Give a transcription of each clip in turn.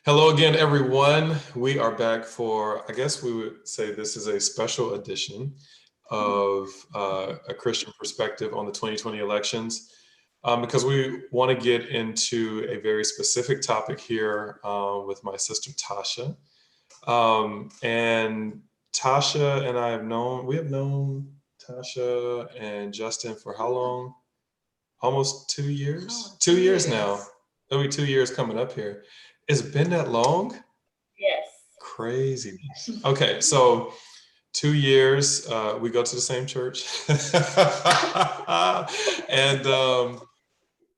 Hello again, everyone. We are back for, I guess we would say this is a special edition of A Christian Perspective on the 2020 elections, because we want to get into a very specific topic here with my sister Tasha. And Tasha and I we have known Tasha and Justin for how long? Almost 2 years? Oh, 2 years 2 years. now. It'll be 2 years coming up here. It's been that long? Yes. Craziness. Okay, so 2 years, we go to the same church. And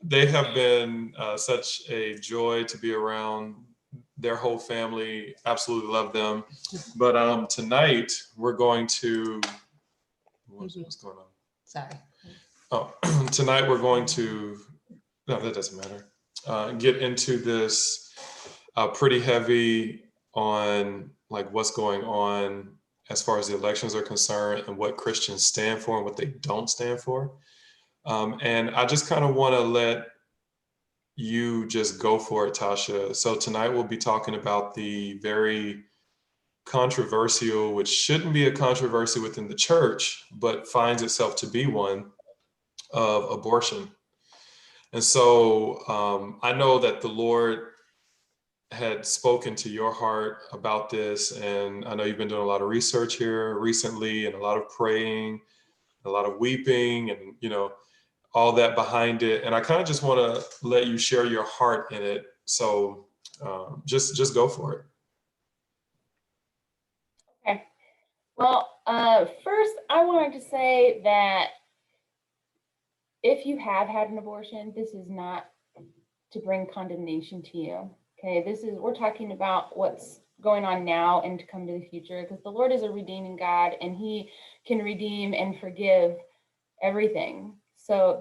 they have been such a joy to be around. Their whole family, absolutely love them. But tonight we're going to, what's going on? Sorry. Oh, tonight we're going to, no, that doesn't matter. Get into this pretty heavy on like what's going on as far as the elections are concerned and what Christians stand for and what they don't stand for. And I just kind of want to let you just go for it, Tasha. So tonight we'll be talking about the very controversial, which shouldn't be a controversy within the church, but finds itself to be one, of abortion. And so I know that the Lord had spoken to your heart about this, and I know you've been doing a lot of research here recently and a lot of praying, a lot of weeping, and all that behind it. And I kind of just want to let you share your heart in it. So just go for it. Okay. Well, first, I wanted to say that if you have had an abortion, this is not to bring condemnation to you. Okay, we're talking about what's going on now and to come to the future, because the Lord is a redeeming God and He can redeem and forgive everything. So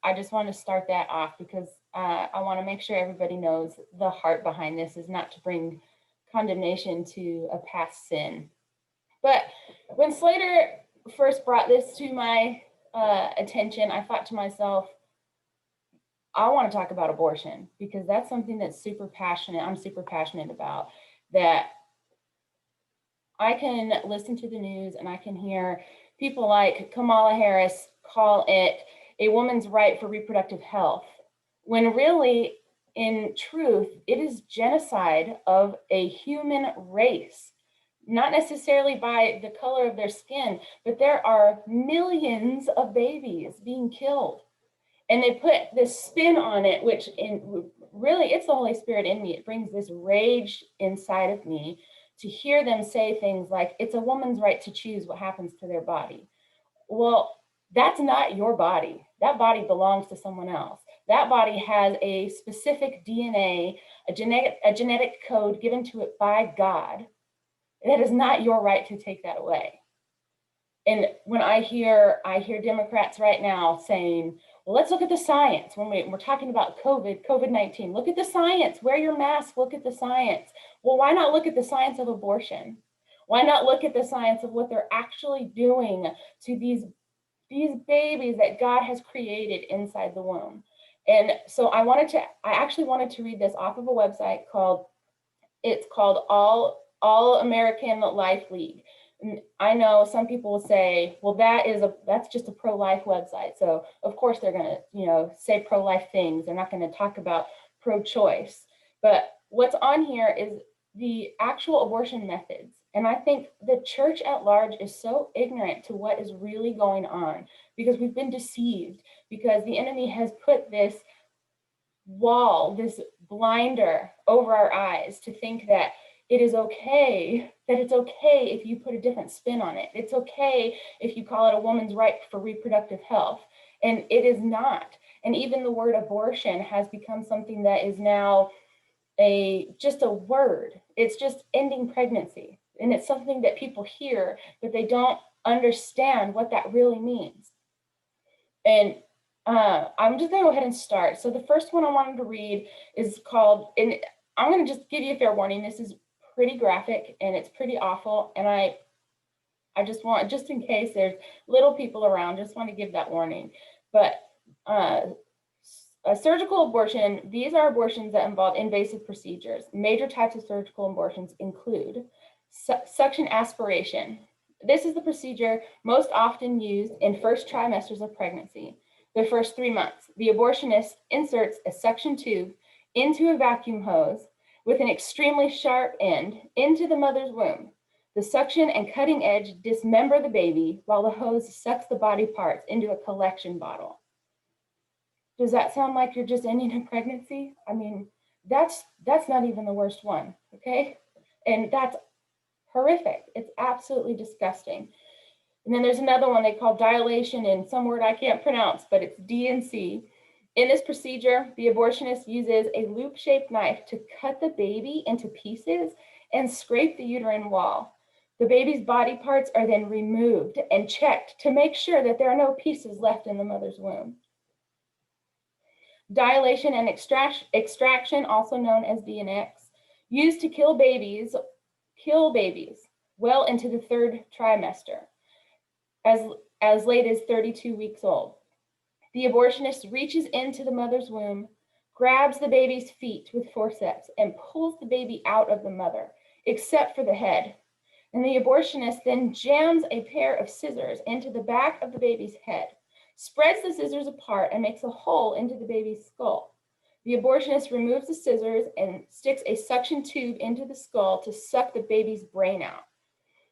I just want to start that off, because I want to make sure everybody knows the heart behind this is not to bring condemnation to a past sin. But when Slater first brought this to my attention, I thought to myself, I want to talk about abortion, because that's something that's I'm super passionate about. That I can listen to the news and I can hear people like Kamala Harris call it a woman's right for reproductive health, when really, in truth, it is genocide of a human race. Not necessarily by the color of their skin, but there are millions of babies being killed. And they put this spin on it, which really, it's the Holy Spirit in me. It brings this rage inside of me to hear them say things like, it's a woman's right to choose what happens to their body. Well, that's not your body. That body belongs to someone else. That body has a specific DNA, a genetic code given to it by God. That is not your right to take that away. And when I hear Democrats right now saying, well, let's look at the science. When we're talking about COVID-19, look at the science, wear your mask, look at the science. Well, why not look at the science of abortion? Why not look at the science of what they're actually doing to these babies that God has created inside the womb? And so I actually wanted to read this off of a website called All American Life League. And I know some people will say, well, that's just a pro-life website. So of course they're going to, say pro-life things. They're not going to talk about pro-choice. But what's on here is the actual abortion methods. And I think the church at large is so ignorant to what is really going on, because we've been deceived, because the enemy has put this wall, this blinder over our eyes to think that it's okay if you put a different spin on it. It's okay if you call it a woman's right for reproductive health. And it is not. And even the word abortion has become something that is now just a word. It's just ending pregnancy. And it's something that people hear, but they don't understand what that really means. And I'm just going to go ahead and start. So the first one I wanted to read is called, and I'm going to just give you a fair warning. This is pretty graphic and it's pretty awful. And I just in case there's little people around, just want to give that warning. But A surgical abortion, these are abortions that involve invasive procedures. Major types of surgical abortions include suction aspiration. This is the procedure most often used in first trimesters of pregnancy. The first 3 months, the abortionist inserts a suction tube into a vacuum hose with an extremely sharp end into the mother's womb. The suction and cutting edge dismember the baby while the hose sucks the body parts into a collection bottle. Does that sound like you're just ending a pregnancy? I mean, that's not even the worst one, okay? And that's horrific. It's absolutely disgusting. And then there's another one they call dilation in some word I can't pronounce, but it's DNC. In this procedure, the abortionist uses a loop-shaped knife to cut the baby into pieces and scrape the uterine wall. The baby's body parts are then removed and checked to make sure that there are no pieces left in the mother's womb. Dilation and extraction, also known as DNX, used to kill babies well into the 3rd trimester, as late as 32 weeks old. The abortionist reaches into the mother's womb, grabs the baby's feet with forceps, and pulls the baby out of the mother, except for the head. And the abortionist then jams a pair of scissors into the back of the baby's head, spreads the scissors apart, and makes a hole into the baby's skull. The abortionist removes the scissors and sticks a suction tube into the skull to suck the baby's brain out.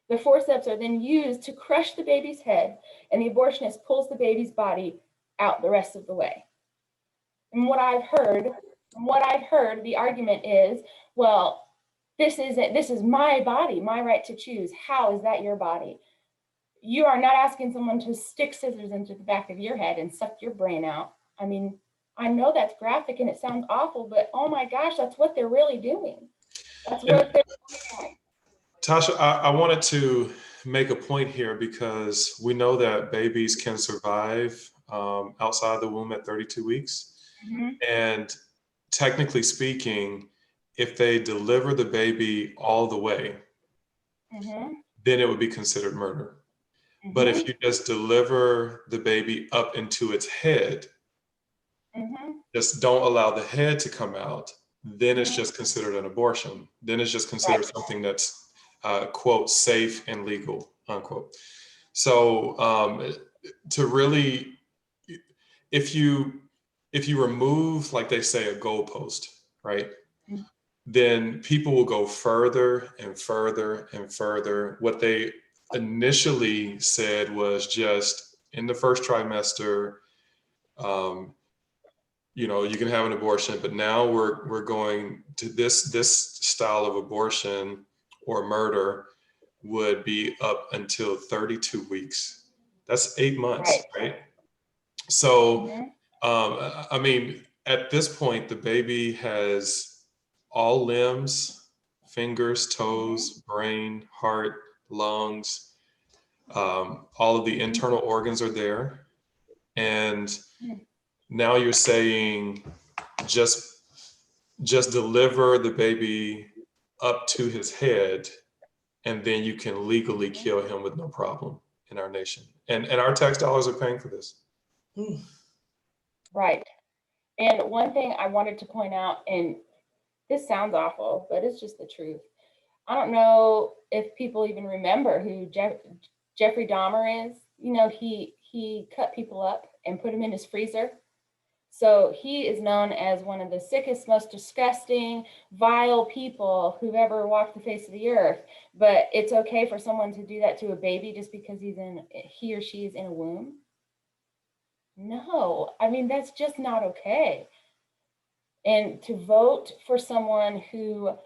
The forceps are then used to crush the baby's head, and the abortionist pulls the baby's body out the rest of the way. And what I've heard, the argument is, well, this is my body, my right to choose. How is that your body? You are not asking someone to stick scissors into the back of your head and suck your brain out. I mean, I know that's graphic and it sounds awful, but oh my gosh, that's what they're really doing. That's what they're doing. Tasha, I wanted to make a point here because we know that babies can survive outside the womb at 32 weeks. Mm-hmm. And technically speaking, if they deliver the baby all the way, Mm-hmm. then it would be considered murder. Mm-hmm. But if you just deliver the baby up into its head, mm-hmm. just don't allow the head to come out, then it's just considered an abortion. Then it's just considered something that's, quote, safe and legal, unquote. So to really, if you remove, like they say, a goalpost, right? Mm-hmm. Then people will go further and further and further. What they initially said was just in the first trimester, you can have an abortion, but now we're going to this style of abortion or murder would be up until 32 weeks. That's 8 months, right? So, I mean, at this point, the baby has all limbs, fingers, toes, brain, heart, lungs, all of the internal organs are there. And now you're saying just deliver the baby up to his head, and then you can legally kill him with no problem in our nation. And our tax dollars are paying for this. Right. And one thing I wanted to point out, and this sounds awful, but it's just the truth. I don't know if people even remember who Jeffrey Dahmer is. He cut people up and put them in his freezer. So he is known as one of the sickest, most disgusting, vile people who've ever walked the face of the earth. But it's okay for someone to do that to a baby just because he or she is in a womb? No, I mean, that's just not okay. And to vote for someone who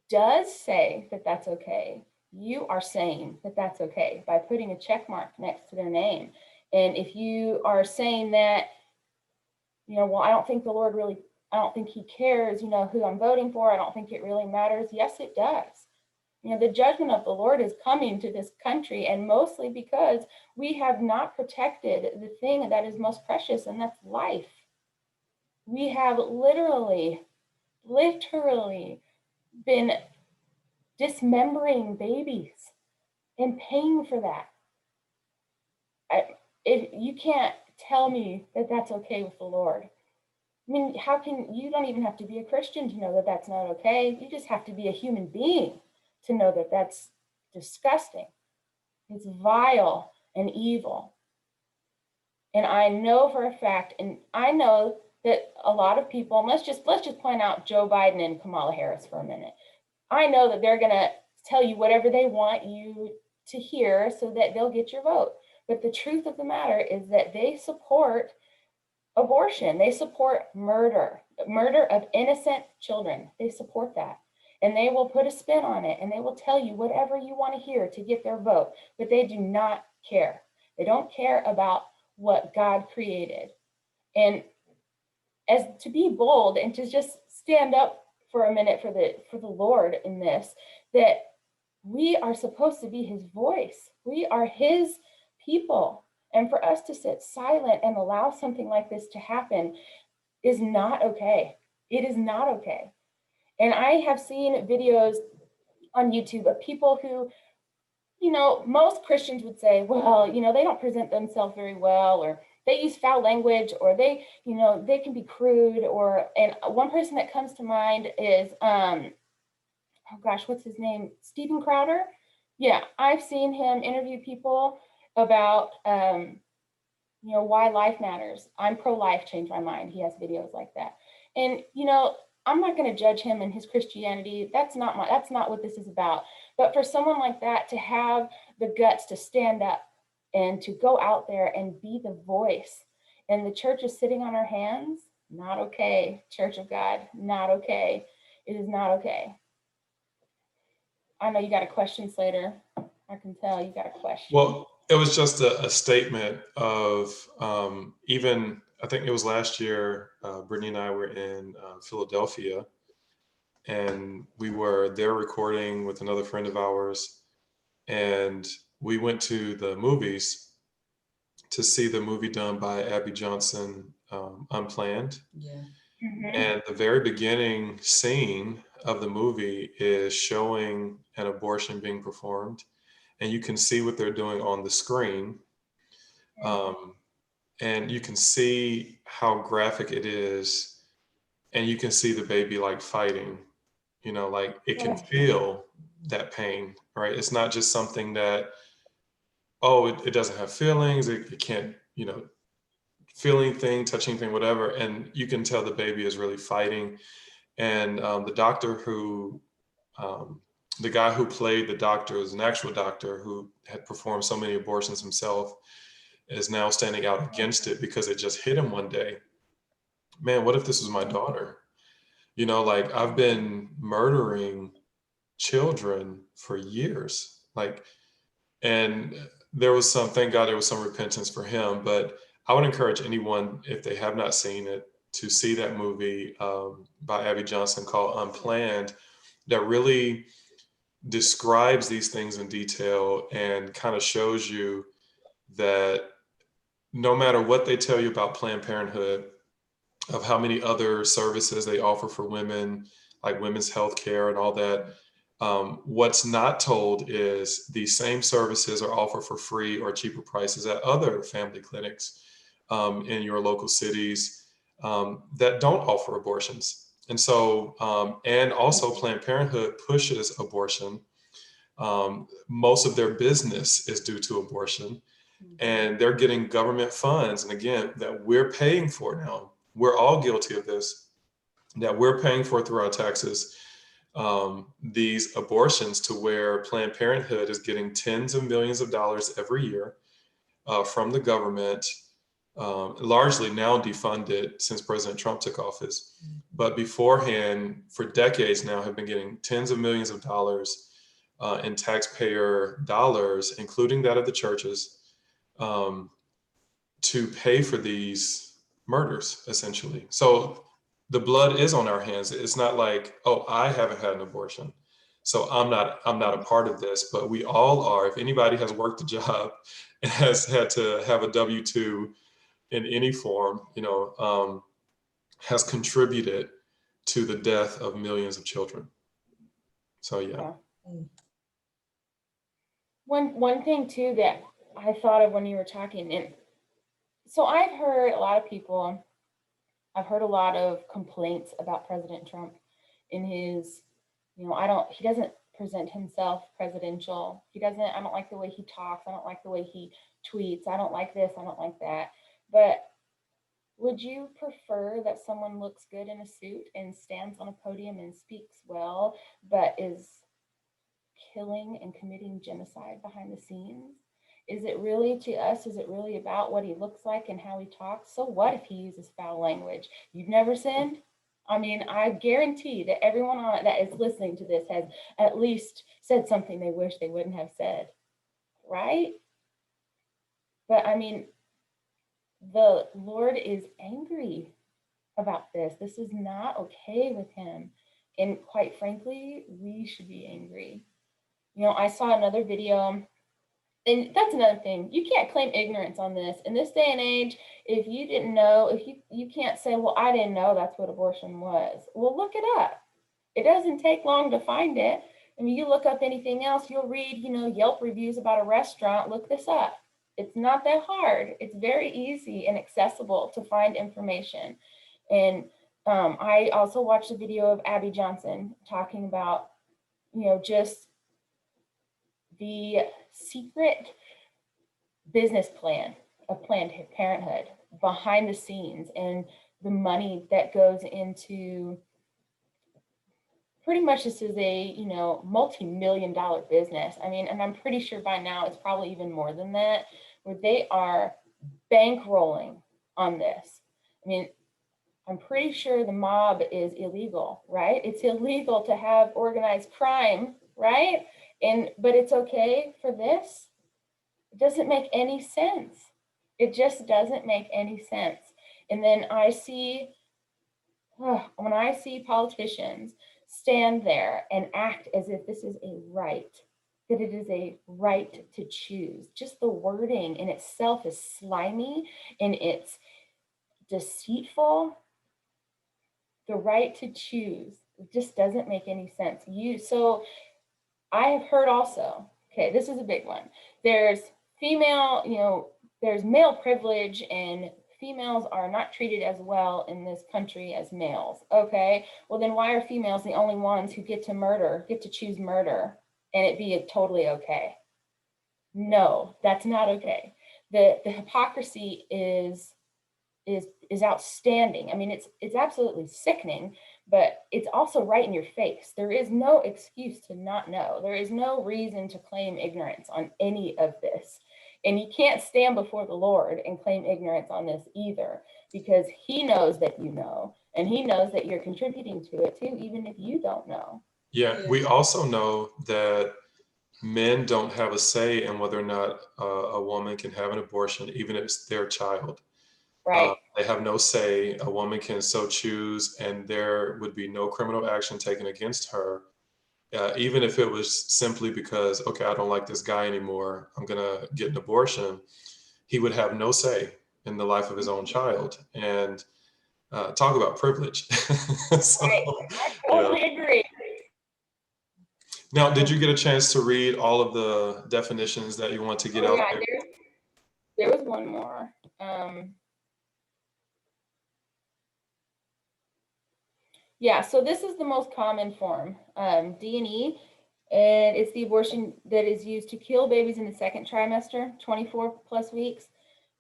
does say that that's okay, you are saying that that's okay by putting a check mark next to their name. And if you are saying that, well, I don't think he cares, who I'm voting for. I don't think it really matters. Yes, it does. The judgment of the Lord is coming to this country, and mostly because we have not protected the thing that is most precious, and that's life. We have literally been dismembering babies and paying for that. You can't tell me that that's okay with the Lord. I mean, how can you don't even have to be a Christian to know that that's not okay. You just have to be a human being to know that that's disgusting. It's vile and evil. And I know for a fact, and I know that a lot of people, and let's just point out Joe Biden and Kamala Harris for a minute. I know that they're gonna tell you whatever they want you to hear so that they'll get your vote. But the truth of the matter is that they support abortion. They support murder of innocent children. They support that. And they will put a spin on it and they will tell you whatever you want to hear to get their vote, but they do not care. They don't care about what God created. And as to be bold and to just stand up for a minute for the Lord in this, that we are supposed to be his voice. We are his people. And for us to sit silent and allow something like this to happen is not okay. It is not okay. And I have seen videos on YouTube of people who, most Christians would say, well, they don't present themselves very well, or they use foul language, or they can be crude, and one person that comes to mind is, oh gosh, what's his name? Stephen Crowder. Yeah, I've seen him interview people about, why life matters. I'm pro-life, change my mind. He has videos like that. And, I'm not going to judge him and his Christianity. That's not what this is about. But for someone like that to have the guts to stand up and to go out there and be the voice, and the church is sitting on our hands, not okay. Church of God, not okay. It is not okay. I know you got a question, Slater. I can tell you got a question. Well, it was just a statement of even, I think it was last year, Brittany and I were in Philadelphia, and we were there recording with another friend of ours. And we went to the movies to see the movie done by Abby Johnson, Unplanned. Yeah. And the very beginning scene of the movie is showing an abortion being performed, and you can see what they're doing on the screen. Um, and you can see how graphic it is, and you can see the baby like fighting, like it can feel that pain, right? It's not just something that, oh, it doesn't have feelings, it can't, feel anything, touch anything, whatever. And you can tell the baby is really fighting. And um, the guy who played the doctor is an actual doctor who had performed so many abortions himself, is now standing out against it because it just hit him one day. Man, what if this was my daughter? Like I've been murdering children for years. And thank God there was some repentance for him. But I would encourage anyone, if they have not seen it, to see that movie by Abby Johnson called Unplanned, that really describes these things in detail and kind of shows you that no matter what they tell you about Planned Parenthood, of how many other services they offer for women, like women's health care and all that, what's not told is these same services are offered for free or cheaper prices at other family clinics in your local cities that don't offer abortions. And so, and also Planned Parenthood pushes abortion. Most of their business is due to abortion, and they're getting government funds. And again, that we're paying for now. We're all guilty of this, that we're paying for through our taxes, these abortions, to where Planned Parenthood is getting tens of millions of dollars every year from the government, largely now defunded since President Trump took office. But beforehand, for decades now, have been getting tens of millions of dollars in taxpayer dollars, including that of the churches, um, to pay for these murders, essentially. So the blood is on our hands. It's not like, oh, I haven't had an abortion, so I'm not a part of this. But we all are. If anybody has worked a job and has had to have a W-2 in any form, has contributed to the death of millions of children. So yeah. One thing too that I thought of when you were talking, and so I've heard a lot of people I've heard a lot of complaints about President Trump in his, he doesn't present himself presidential. I don't like the way he talks. I don't like the way he tweets. I don't like this. I don't like that. But would you prefer that someone looks good in a suit and stands on a podium and speaks well, but is killing and committing genocide behind the scenes? Is it really, to us, is it really about what he looks like and how he talks? So what if he uses foul language? You've never sinned? I mean, I guarantee that everyone on that is listening to this has at least said something they wish they wouldn't have said, right? But I mean, the Lord is angry about this. This is not okay with him. And quite frankly, we should be angry. I saw another video, and that's another thing. You can't claim ignorance on this. In this day and age, if you didn't know, if you can't say, well, I didn't know that's what abortion was. Well, look it up. It doesn't take long to find it. I mean, you look up anything else, you'll read, Yelp reviews about a restaurant. Look this up. It's not that hard. It's very easy and accessible to find information. And I also watched a video of Abby Johnson talking about, just the secret business plan of Planned Parenthood behind the scenes and the money that goes into pretty much this is a, multi-million dollar business. I mean, and I'm pretty sure by now it's probably even more than that, where they are bankrolling on this. I mean, I'm pretty sure the mob is illegal, right? It's illegal to have organized crime, right? But it's okay for this. It doesn't make any sense. It just doesn't make any sense. And then when I see politicians stand there and act as if this is a right, that it is a right to choose, just the wording in itself is slimy and it's deceitful. The right to choose, it just doesn't make any sense. So I have heard also, okay, this is a big one. There's there's male privilege, and females are not treated as well in this country as males. Okay, well then why are females the only ones who get to choose murder, and it be totally okay? No, that's not okay. The hypocrisy is outstanding. I mean, it's absolutely sickening, but it's also right in your face. There is no excuse to not know. There is no reason to claim ignorance on any of this. And you can't stand before the Lord and claim ignorance on this either, because he knows that you know, and he knows that you're contributing to it too, even if you don't know. Yeah, we also know that men don't have a say in whether or not a woman can have an abortion, even if it's their child. Right. They have no say. A woman can so choose, and there would be no criminal action taken against her, even if it was simply because, okay, I don't like this guy anymore, I'm going to get an abortion. He would have no say in the life of his own child. And talk about privilege. So, Right. I yeah. totally agree. Now, did you get a chance to read all of the definitions that you want to get Oh out yeah, there? there was one more. Yeah, so this is the most common form, D&E, and it's the abortion that is used to kill babies in the second trimester, 24 plus weeks.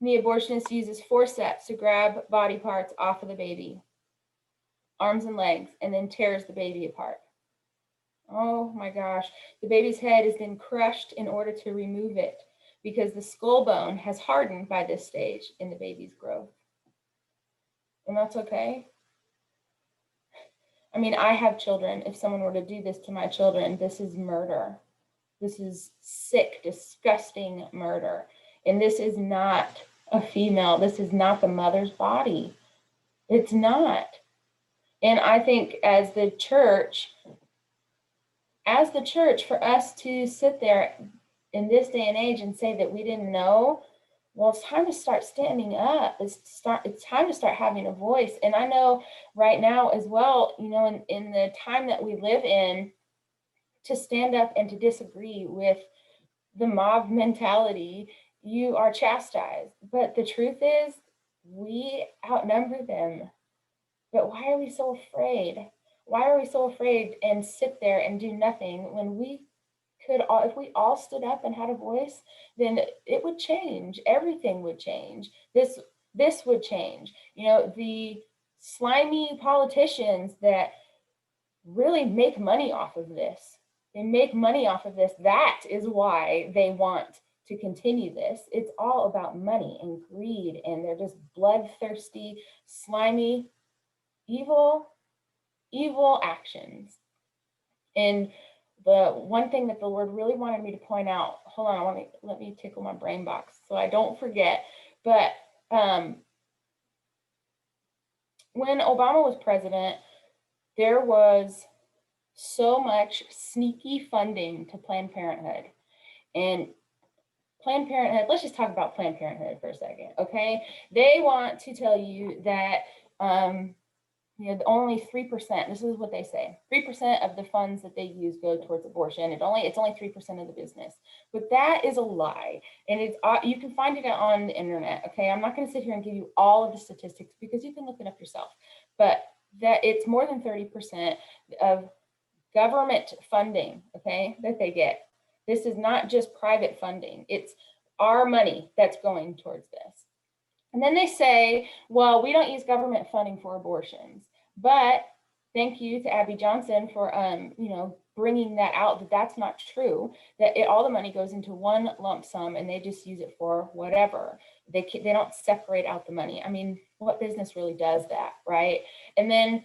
And the abortionist uses forceps to grab body parts off of the baby, arms and legs, and then tears the baby apart. Oh my gosh. The baby's head is then crushed in order to remove it because the skull bone has hardened by this stage in the baby's growth. And that's okay. I mean, I have children. If someone were to do this to my children, this is murder. This is sick, disgusting murder. And this is not a female. This is not the mother's body. It's not. And I think as the church, for us to sit there in this day and age and say that we didn't know, well, it's time to start standing up. It's time to start having a voice. And I know right now as well, in the time that we live in, to stand up and to disagree with the mob mentality, you are chastised. But the truth is, we outnumber them. But why are we so afraid? Why are we so afraid and sit there and do nothing when we could all, if we all stood up and had a voice, then it would change. Everything would change. This would change. You know, the slimy politicians that really make money off of this. They make money off of this. That is why they want to continue this. It's all about money and greed, and they're just bloodthirsty, slimy, evil, evil actions. And the one thing that the Lord really wanted me to point out, hold on, let me tickle my brain box so I don't forget. But when Obama was president, there was so much sneaky funding to Planned Parenthood. And Planned Parenthood, let's just talk about Planned Parenthood for a second, okay? They want to tell you that you know, only 3%, this is what they say, 3% of the funds that they use go towards abortion. It's only 3% of the business. But that is a lie. And it's you can find it on the internet, okay? I'm not going to sit here and give you all of the statistics because you can look it up yourself. But that it's more than 30% of government funding, okay, that they get. This is not just private funding. It's our money that's going towards this. And then they say, well, we don't use government funding for abortions. But thank you to Abby Johnson for, you know, bringing that out, that that's not true, that all the money goes into one lump sum and they just use it for whatever. They don't separate out the money. I mean, what business really does that, right? And then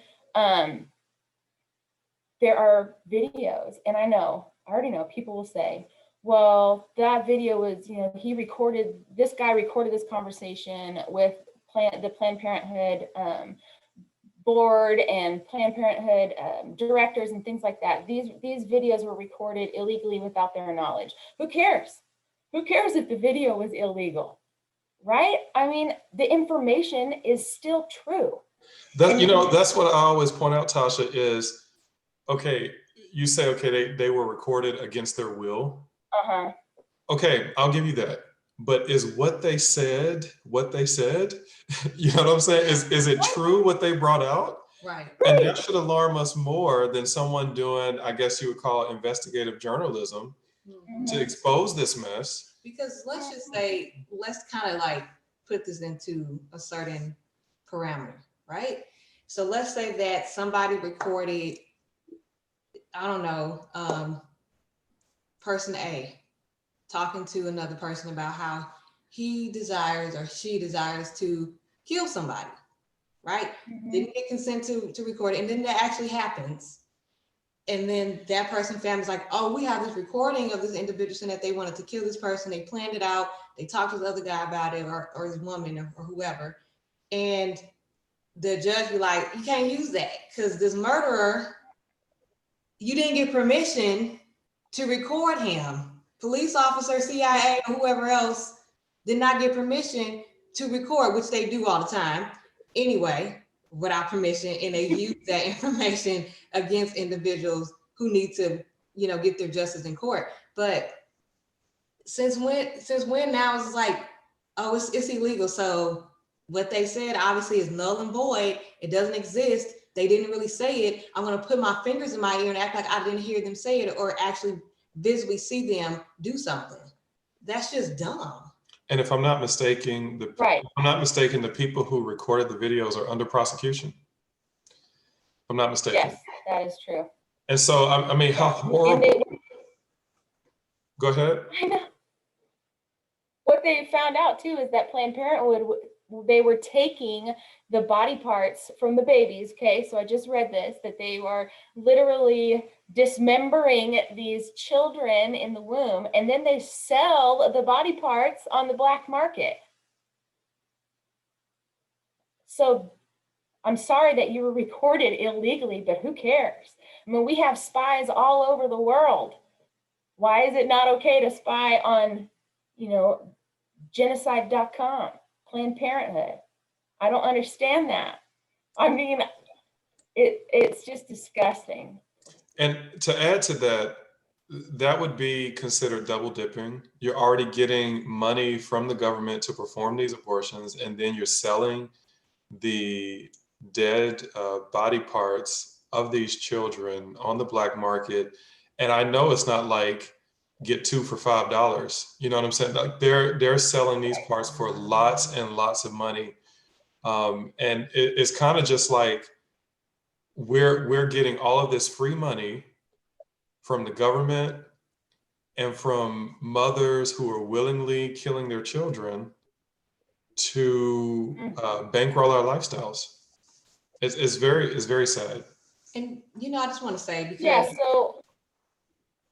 there are videos, and I already know people will say, well, that video was, you know, this guy recorded this conversation with the Planned Parenthood board and Planned Parenthood directors and things like that. These videos were recorded illegally without their knowledge. Who cares? Who cares if the video was illegal, right? I mean, the information is still true. That, you know, that's what I always point out, Tasha, is, okay, you say, okay, they were recorded against their will. Uh-huh. Okay, I'll give you that. But is what they said what they said? You know what I'm saying? Is it true what they brought out? Right. And that should alarm us more than someone doing, I guess you would call it investigative journalism, to expose this mess. Because let's just say, let's kind of like put this into a certain parameter, right? So let's say that somebody recorded, I don't know, person A talking to another person about how he desires or she desires to kill somebody, right? Didn't get consent to record it, and then that actually happens. And then that person family's like, oh, we have this recording of this individual saying that they wanted to kill this person. They planned it out. They talked to the other guy about it, or his woman, or whoever. And the judge be like, you can't use that because this murderer, you didn't get permission to record him. Police officer, CIA, or whoever else did not get permission to record, which they do all the time anyway, without permission, and they use that information against individuals who need to, you know, get their justice in court. But since when now it's like, oh, it's illegal. So what they said obviously is null and void. It doesn't exist. They didn't really say it. I'm gonna put my fingers in my ear and act like I didn't hear them say it, or actually visibly see them do something. That's just dumb. And if I'm not mistaken, the people who recorded the videos are under prosecution. If I'm not mistaken. Yes, that is true. And so, I mean, how horrible. Go ahead. I know. What they found out too is that Planned Parenthood, they were taking the body parts from the babies. Okay, so I just read this, that they were literally dismembering these children in the womb, and then they sell the body parts on the black market. So I'm sorry that you were recorded illegally, but who cares? I mean, we have spies all over the world. Why is it not okay to spy on, you know, genocide.com, Planned Parenthood? I don't understand that. I mean, it's just disgusting. And to add to that, that would be considered double dipping. You're already getting money from the government to perform these abortions, and then you're selling the dead body parts of these children on the black market. And I know it's not like get two for $5. You know what I'm saying? Like they're selling these parts for lots and lots of money. And it's kind of just like we're getting all of this free money from the government and from mothers who are willingly killing their children to bankroll our lifestyles. It's very sad. And I just want to say, Yeah, because so,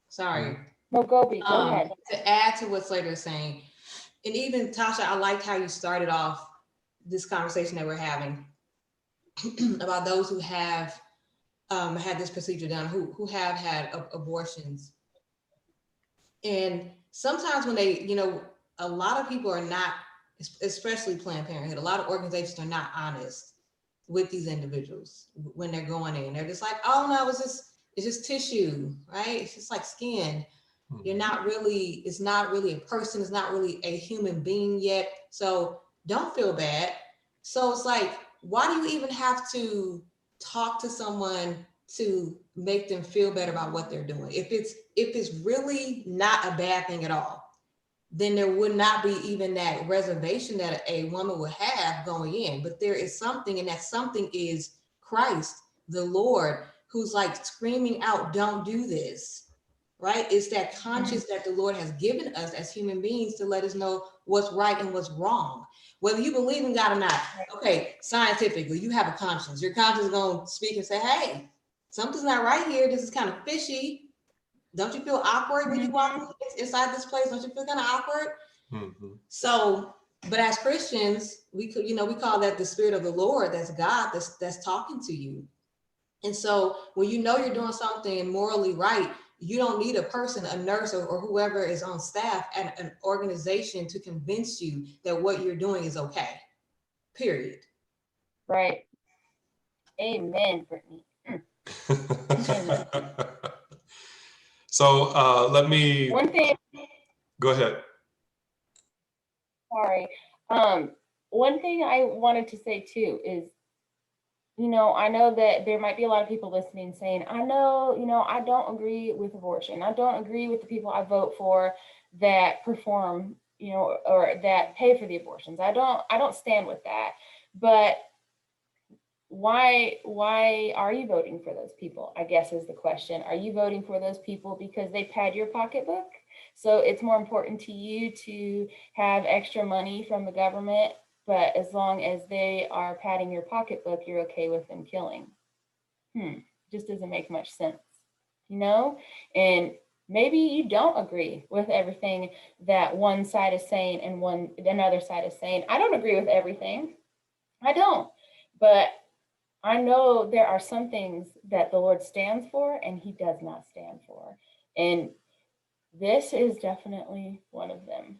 sorry, no, go ahead. to add to what Slater is saying, and even Tasha, I liked how you started off this conversation that we're having about those who have had this procedure done, who have had abortions. And sometimes when they, a lot of people are not, especially Planned Parenthood, a lot of organizations are not honest with these individuals when they're going in. They're just like, oh no, it's just tissue, right? It's just like skin. You're not really, it's not really a person, it's not really a human being yet. So don't feel bad. So it's like, why do you even have to talk to someone to make them feel better about what they're doing? If it's really not a bad thing at all, then there would not be even that reservation that a woman would have going in. But there is something, and that something is Christ, the Lord, who's like screaming out, don't do this, right? It's that conscience that the Lord has given us as human beings to let us know what's right and what's wrong. Whether you believe in God or not, okay, scientifically, you have a conscience. Your conscience is going to speak and say, hey, something's not right here. This is kind of fishy. Don't you feel awkward when you walk inside this place? Don't you feel kind of awkward? Mm-hmm. So, but as Christians, we could, we call that the Spirit of the Lord. That's God. That's talking to you. And so, when you're doing something morally right, you don't need a person, a nurse, or whoever is on staff at an organization to convince you that what you're doing is okay. Period. Right. Amen, Brittany. So let me. One thing. Go ahead. Sorry. One thing I wanted to say too is, I know that there might be a lot of people listening saying, I know, I don't agree with abortion. I don't agree with the people I vote for that perform, or that pay for the abortions. I don't stand with that. But why are you voting for those people, I guess is the question. Are you voting for those people because they pad your pocketbook? So it's more important to you to have extra money from the government, but as long as they are padding your pocketbook, you're okay with them killing. Just doesn't make much sense, And maybe you don't agree with everything that one side is saying and another side is saying. I don't agree with everything. I don't. But I know there are some things that the Lord stands for and he does not stand for. And this is definitely one of them.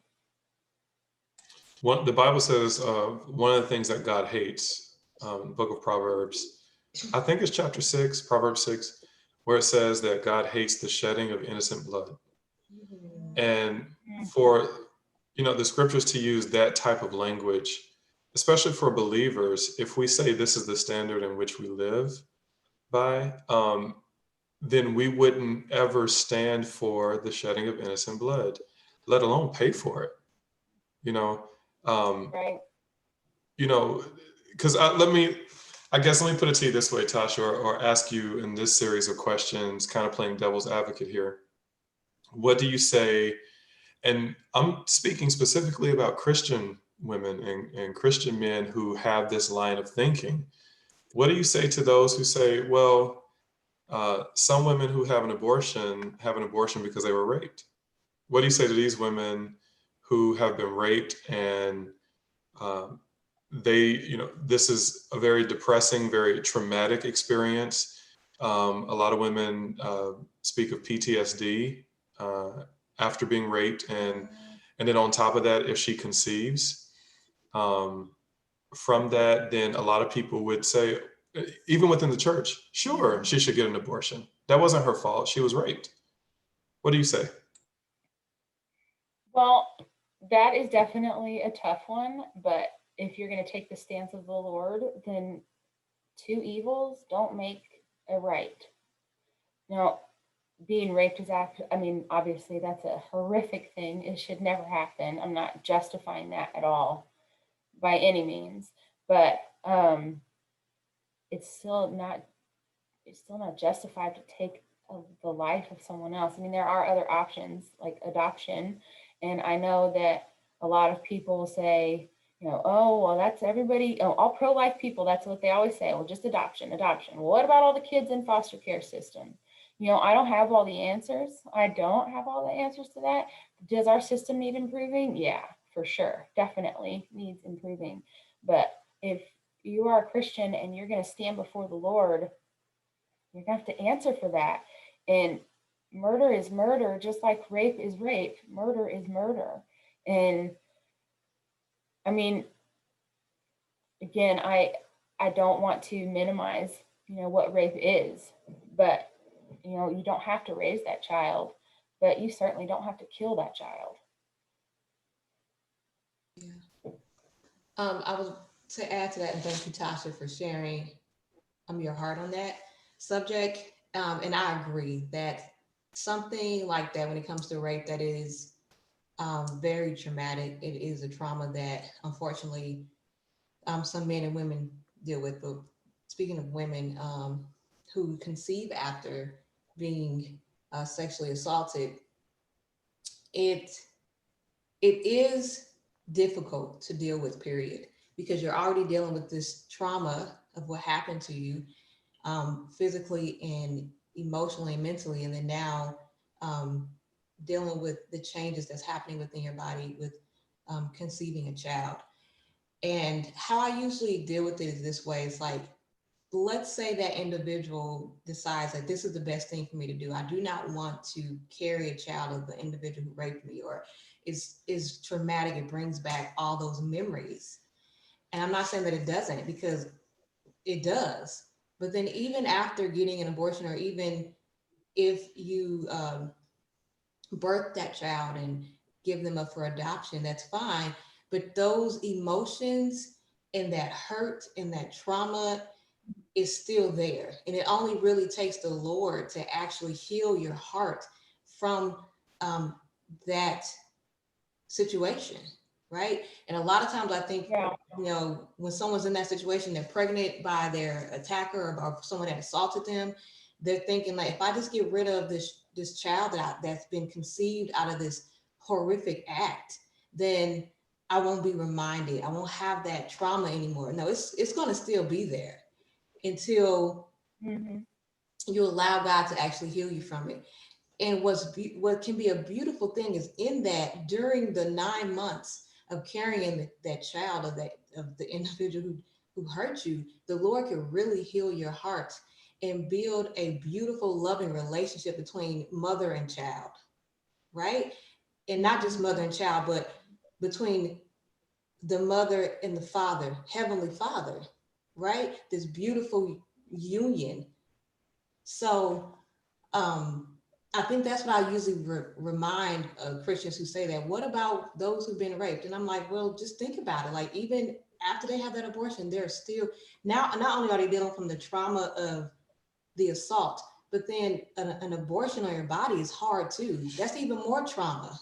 The Bible says one of the things that God hates, book of Proverbs, I think it's chapter 6, Proverbs 6, where it says that God hates the shedding of innocent blood. And for, the scriptures to use that type of language, especially for believers, if we say this is the standard in which we live by, then we wouldn't ever stand for the shedding of innocent blood, let alone pay for it. Right. Because let me put it to you this way, Tasha, or ask you in this series of questions, kind of playing devil's advocate here. What do you say? And I'm speaking specifically about Christian women and Christian men who have this line of thinking. What do you say to those who say, well, some women who have an abortion because they were raped? What do you say to these women who have been raped and this is a very depressing, very traumatic experience. A lot of women speak of PTSD after being raped, and then on top of that, if she conceives from that, then a lot of people would say, even within the church, sure, she should get an abortion. That wasn't her fault. She was raped. What do you say? Well, that is definitely a tough one, but if you're going to take the stance of the Lord, then two evils don't make a right. Now, being raped is I mean, obviously that's a horrific thing. It should never happen. I'm not justifying that at all by any means, but it's still not justified to take the life of someone else. I mean, there are other options like adoption, and I know that a lot of people say, oh, well, that's everybody, all pro-life people, that's what they always say. Well, just adoption, adoption. Well, what about all the kids in foster care system? I don't have all the answers. I don't have all the answers to that. Does our system need improving? Yeah, for sure. Definitely needs improving. But if you are a Christian and you're going to stand before the Lord, you're going to have to answer for that. And murder is murder, just like rape is rape. Murder is murder. And I mean, again, I don't want to minimize, what rape is, but you don't have to raise that child, but you certainly don't have to kill that child. Yeah. I was to add to that, and thank you, Tasha, for sharing your heart on that subject. And I agree that something like that, when it comes to rape, that is very traumatic. It is a trauma that unfortunately some men and women deal with. But speaking of women who conceive after being sexually assaulted, it it is difficult to deal with, period, because you're already dealing with this trauma of what happened to you, physically and emotionally and mentally, and then now um, dealing with the changes that's happening within your body with conceiving a child. And how I usually deal with it is this way. It's like, let's say that individual decides that this is the best thing for me to do. I do not want to carry a child of the individual who raped me, or is traumatic. It brings back all those memories. And I'm not saying that it doesn't, because it does. But then even after getting an abortion, or even if you birth that child and give them up for adoption, that's fine. But those emotions and that hurt and that trauma is still there. And it only really takes the Lord to actually heal your heart from um, that situation, right? And a lot of times I think, Yeah. when someone's in that situation, they're pregnant by their attacker, or someone that assaulted them, they're thinking like, if I just get rid of this child that's been conceived out of this horrific act, then I won't be reminded. I won't have that trauma anymore. No, it's going to still be there until Mm-hmm. you allow God to actually heal you from it. And what can be a beautiful thing is, in that, during the 9 months of carrying that child, of the individual who hurt you, the Lord can really heal your heart and build a beautiful, loving relationship between mother and child, right? And not just mother and child, but between the mother and the father, heavenly father, right? This beautiful union. So I think that's what I usually remind Christians who say that. What about those who've been raped? And I'm like, well, just think about it. Like, even after they have that abortion, they're still, now, not only are they dealing from the trauma of the assault, but then an abortion on your body is hard too. That's even more trauma,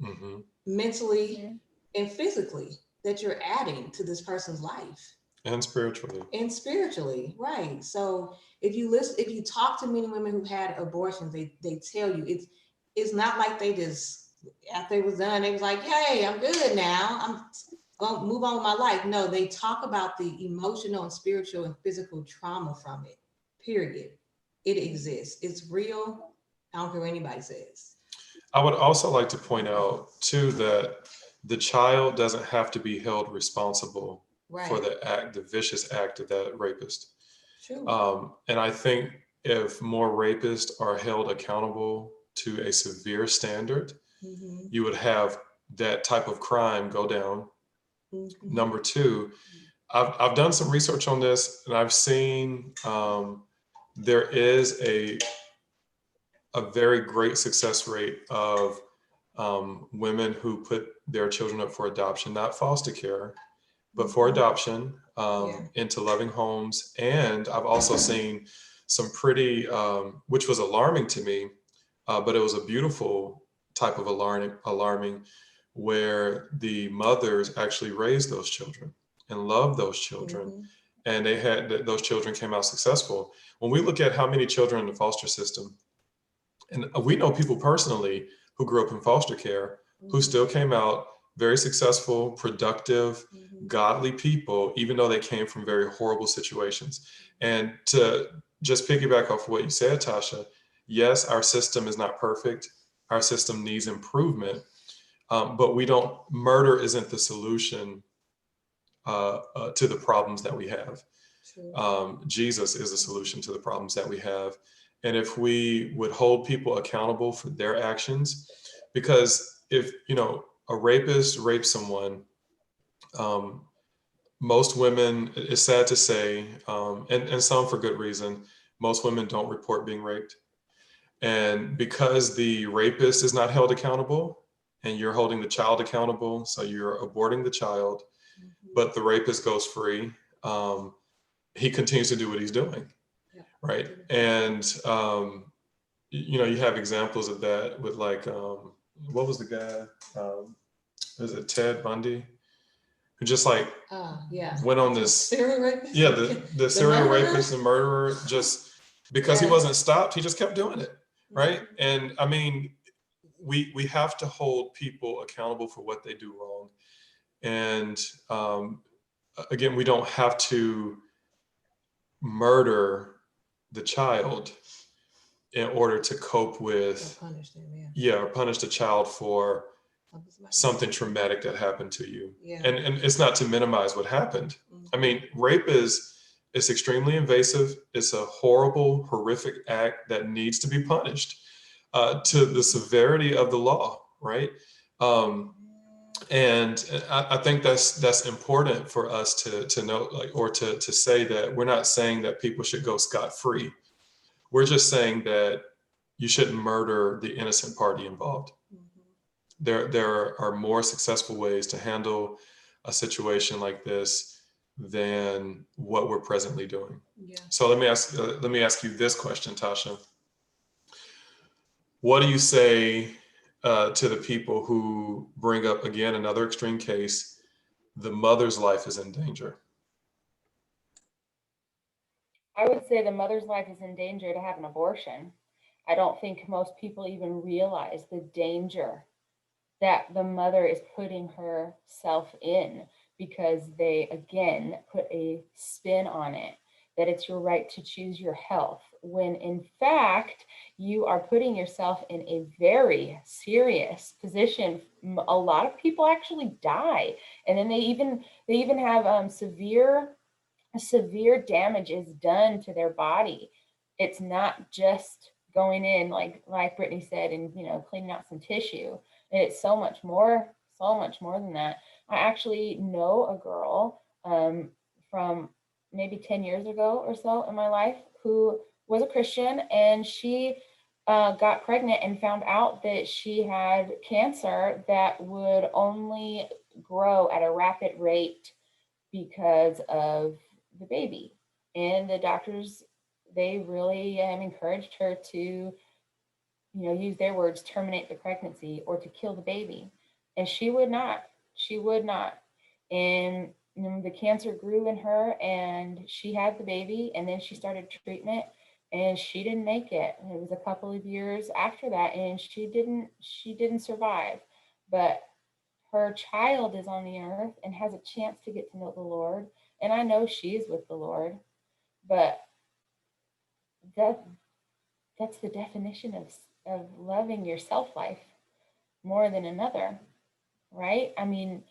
Mm-hmm. mentally Mm-hmm. and physically, that you're adding to this person's life. And spiritually. And spiritually, right? So if you talk to men and women who had abortions, they tell you it's not like they just, after it was done, they was like, hey, I'm good now, I'm gonna move on with my life. No, they talk about the emotional and spiritual and physical trauma from it, period. It exists, it's real. I don't care what anybody says. I would also like to point out too that the child doesn't have to be held responsible for Right. the vicious act of that rapist. True. And I think if more rapists are held accountable to a severe standard, Mm-hmm. you would have that type of crime go down. Mm-hmm. Number two, I've done some research on this, and I've seen there is a very great success rate of women who put their children up for adoption, not foster care, but for Mhm. adoption, Yeah. into loving homes. And I've also seen some pretty, which was alarming to me, but it was a beautiful type of alarming, where the mothers actually raised those children and loved those children, Mhm. and those children came out successful. When we look at how many children in the foster system, and we know people personally who grew up in foster care who Mhm. still came out very successful, productive, Mhm. godly people, even though they came from very horrible situations. And to just piggyback off what you said, Tasha, yes, our system is not perfect. Our system needs improvement, but murder isn't the solution to the problems that we have. True. Jesus is the solution to the problems that we have. And if we would hold people accountable for their actions, because if, a rapist rapes someone, um, most women, it's sad to say, and some for good reason, most women don't report being raped. And because the rapist is not held accountable and you're holding the child accountable, so you're aborting the child, Mhm. but the rapist goes free, he continues to do what he's doing. Yeah. Right. And, you have examples of that with like, what was the guy? Was it Ted Bundy? Who just like Yeah. went on So this, serial rapist. yeah, the The serial murderer. rapist and murderer, just because he Yes. wasn't stopped, he just kept doing it. Right. Mhm. And I mean, we have to hold people accountable for what they do wrong. And again, we don't have to murder the child in order to cope Or with, punish them. Yeah. yeah, or punish the child for Something somebody something did. traumatic that happened to you. Yeah. And it's not to minimize what happened. I Mhm. mean, rape is, it's extremely invasive. It's a horrible, horrific act that needs to be punished to the severity of the law, right? Um, and I think that's important for us to know, like, or to say that we're not saying that people should go scot-free. We're just saying that you shouldn't murder the innocent party involved. Mhm. There are more successful ways to handle a situation like this than what we're presently doing. Yeah. So let me ask you this question, Tasha. What do you say to the people who bring up, again, another extreme case? The mother's life is in danger. I would say the mother's life is in danger to have an abortion. I don't think most people even realize the danger that the mother is putting herself in, because they again put a spin on it that it's your right to choose your health, when in fact you are putting yourself in a very serious position. A lot of people actually die, and then they even have severe damage is done to their body. It's not just going in, like Brittany said, and cleaning out some tissue. It's so much more than that. I actually know a girl from maybe 10 years ago or so in my life who was a Christian, and she got pregnant and found out that she had cancer that would only grow at a rapid rate because of the baby. And the doctors, they really encouraged her to, use their words, terminate the pregnancy or to kill the baby. And she would not. She would not. And the cancer grew in her, and she had the baby, and then she started treatment, and she didn't make it. And it was a couple of years after that, and she didn't survive. But her child is on the earth and has a chance to get to know the Lord. And I know she's with the Lord, but that that's the definition of loving your self life more than another, right? I mean,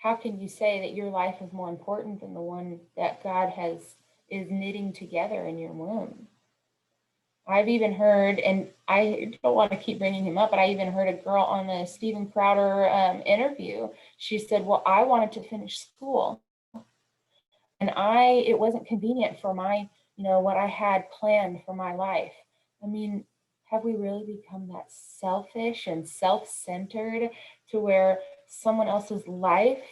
how can you say that your life is more important than the one that God has is knitting together in your womb? I've even heard, and I don't want to keep bringing him up, but I even heard a girl on the Stephen Crowder interview. She said, "Well, I wanted to finish school, and it wasn't convenient for my, what I had planned for my life." I mean, have we really become that selfish and self-centered to where someone else's life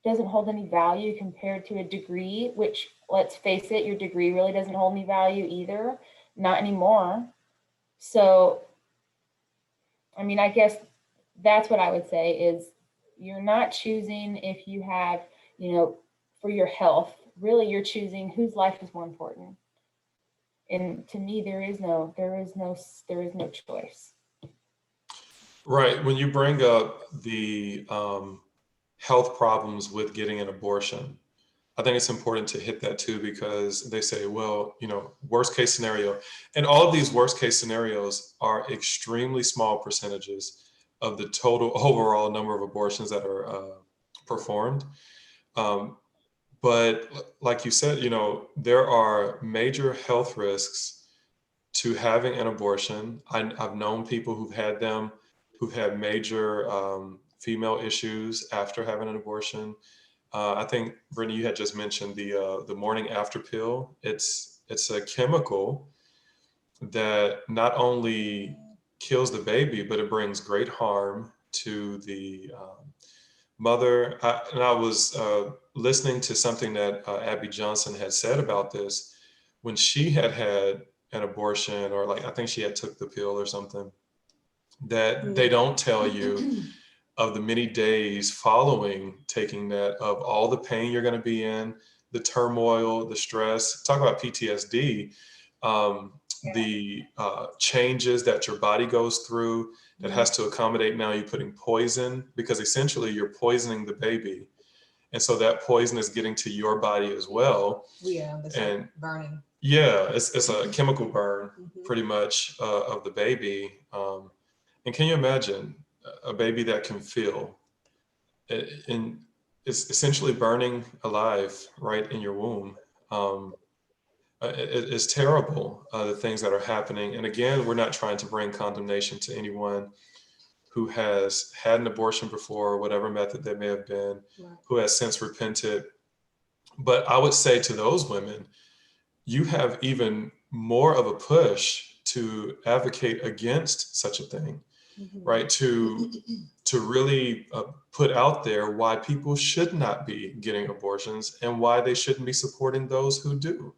doesn't hold any value compared to a degree, which, let's face it, your degree really doesn't hold any value either, not anymore. So, I mean, I guess that's what I would say is you're not choosing if you have, for your health, really you're choosing whose life is more important. And to me, there is no choice. Right. When you bring up the health problems with getting an abortion, I think it's important to hit that too, because they say, well, worst case scenario. And all of these worst case scenarios are extremely small percentages of the total overall number of abortions that are performed. Um, but like you said, there are major health risks to having an abortion. I've known people who've had them, who've had major female issues after having an abortion. I think Brittany, you had just mentioned the morning after pill. It's a chemical that not only kills the baby, but it brings great harm to the mother. And I was listening to something that Abby Johnson had said about this when she had had an abortion, or like I think she had took the pill or something. That they don't tell you of the many days following taking that, of all the pain you're going to be in, the turmoil, the stress. Talk about PTSD, the changes that your body goes through that has to accommodate now you putting poison, because essentially you're poisoning the baby. And so that poison is getting to your body as well. Yeah, it's and like burning. Yeah, it's a chemical burn pretty much of the baby. And can you imagine a baby that can feel? And it's essentially burning alive right in your womb. Um, it's terrible, the things that are happening. And again, we're not trying to bring condemnation to anyone who has had an abortion before, whatever method that may have been, who has since repented. But I would say to those women, you have even more of a push to advocate against such a thing, right? To really put out there why people should not be getting abortions and why they shouldn't be supporting those who do.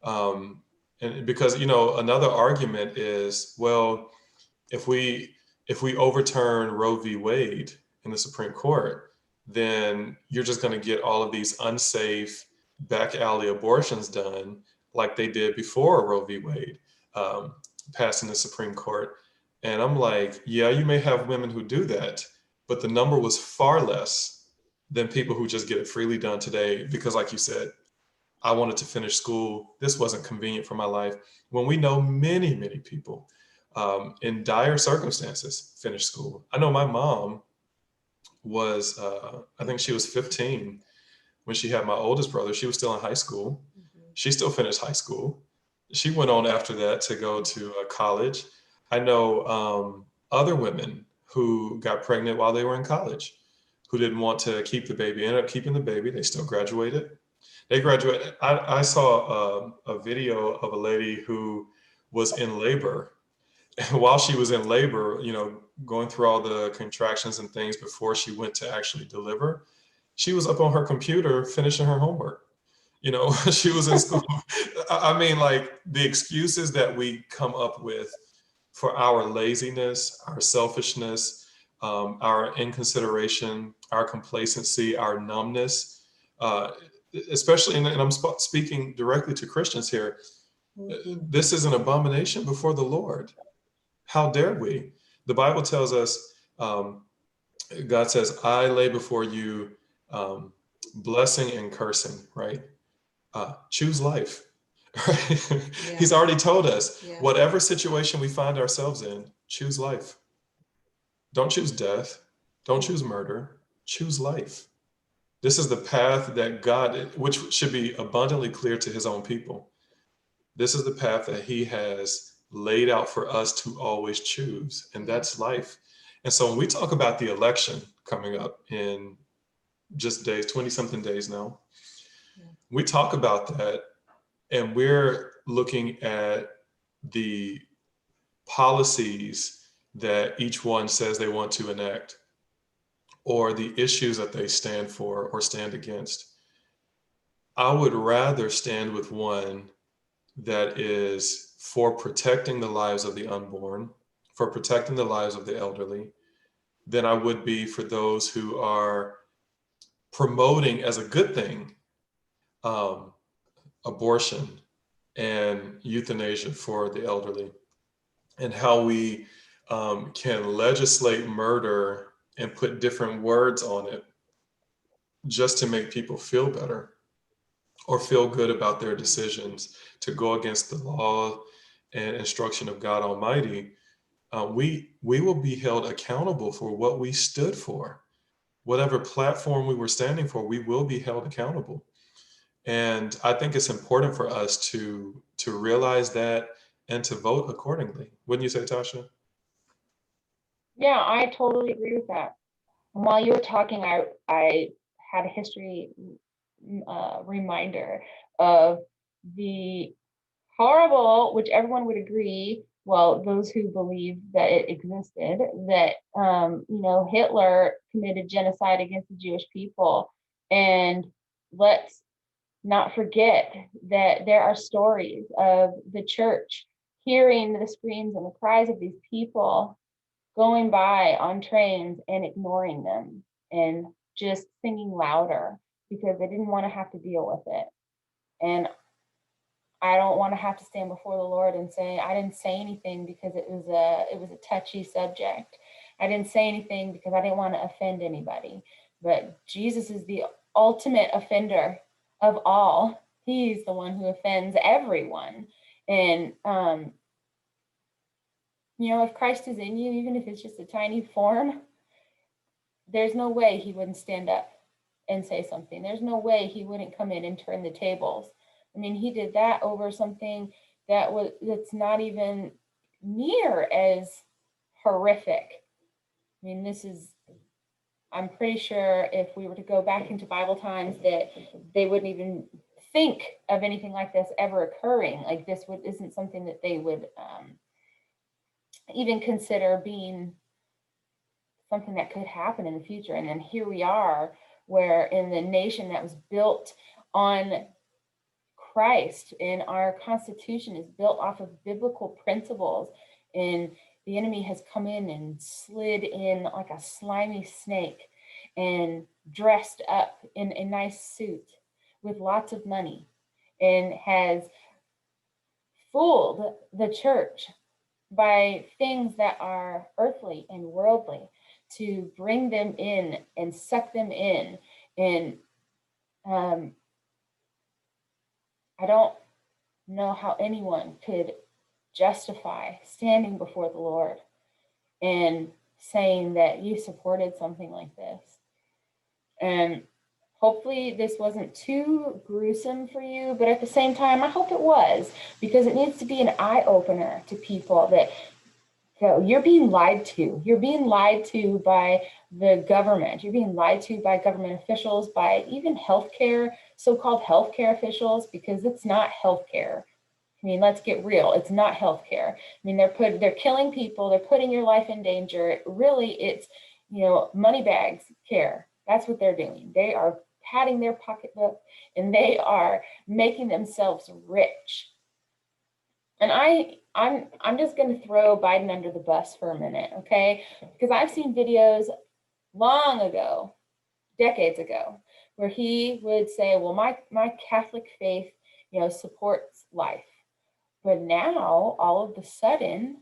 And because another argument is, well, if we overturn Roe v. Wade in the Supreme Court, then you're just going to get all of these unsafe back alley abortions done like they did before Roe v. Wade passed in the Supreme Court. And I'm like, yeah, you may have women who do that, but the number was far less than people who just get it freely done today. Because like you said, I wanted to finish school. This wasn't convenient for my life. When we know many, many people in dire circumstances finish school. I know my mom was, I think she was 15 when she had my oldest brother. She was still in high school. She still finished high school. She went on after that to go to college. I know other women who got pregnant while they were in college, who didn't want to keep the baby, ended up keeping the baby. They still graduated. They graduated. I saw a video of a lady who was in labor. And while she was in labor, going through all the contractions and things before she went to actually deliver, she was up on her computer finishing her homework. She was in school. I mean, like the excuses that we come up with for our laziness, our selfishness, our inconsideration, our complacency, our numbness, especially, and I'm speaking directly to Christians here, this is an abomination before the Lord. How dare we? The Bible tells us, God says, I lay before you blessing and cursing, right? Choose life. Right? Yeah. He's already told us, whatever situation we find ourselves in, choose life. Don't choose death. Don't choose murder. Choose life. This is the path that God, which should be abundantly clear to his own people. This is the path that he has laid out for us to always choose, and that's life. And so when we talk about the election coming up in just days, 20 something days now, we talk about that, and we're looking at the policies that each one says they want to enact. or the issues that they stand for or stand against. I would rather stand with one that is for protecting the lives of the unborn, for protecting the lives of the elderly, than I would be for those who are promoting as a good thing um, abortion and euthanasia for the elderly, and how we can legislate murder and put different words on it just to make people feel better or feel good about their decisions to go against the law and instruction of God Almighty. We will be held accountable for what we stood for. Whatever platform we were standing for, we will be held accountable. And I think it's important for us to realize that and to vote accordingly. Wouldn't you say, Tasha? Yeah, I totally agree with that. And while you were talking, I had a history reminder of the horrible, which everyone would agree, well, those who believe that it existed, that Hitler committed genocide against the Jewish people. And let's not forget that there are stories of the church hearing the screams and the cries of these people going by on trains and ignoring them and just singing louder because they didn't want to have to deal with it. And I don't want to have to stand before the Lord and say I didn't say anything because it was a touchy subject. I didn't say anything because I didn't want to offend anybody. But Jesus is the ultimate offender of all. He's the one who offends everyone. And if Christ is in you, even if it's just a tiny form, there's no way he wouldn't stand up and say something. There's no way he wouldn't come in and turn the tables. I mean, he did that over something that's not even near as horrific. I mean, I'm pretty sure if we were to go back into Bible times that they wouldn't even think of anything like this ever occurring. Like this isn't something that they would even consider being something that could happen in the future. And then here we are, where in the nation that was built on Christ and our Constitution is built off of biblical principles, and the enemy has come in and slid in like a slimy snake and dressed up in a nice suit with lots of money and has fooled the church by things that are earthly and worldly to bring them in and suck them in. And I don't know how anyone could justify standing before the Lord and saying that you supported something like this. And hopefully this wasn't too gruesome for you, but at the same time, I hope it was, because it needs to be an eye opener to people that you're being lied to. You're being lied to by the government. You're being lied to by government officials, by even healthcare, so-called healthcare officials, because it's not healthcare. I mean, let's get real. It's not healthcare. I mean, they're killing people. They're putting your life in danger. Really, it's money bags care. That's what they're doing. They are padding their pocketbook and they are making themselves rich. And I'm just going to throw Biden under the bus for a minute, okay? Because I've seen videos long ago, decades ago, where he would say, well, my Catholic faith, supports life. But now, all of a sudden,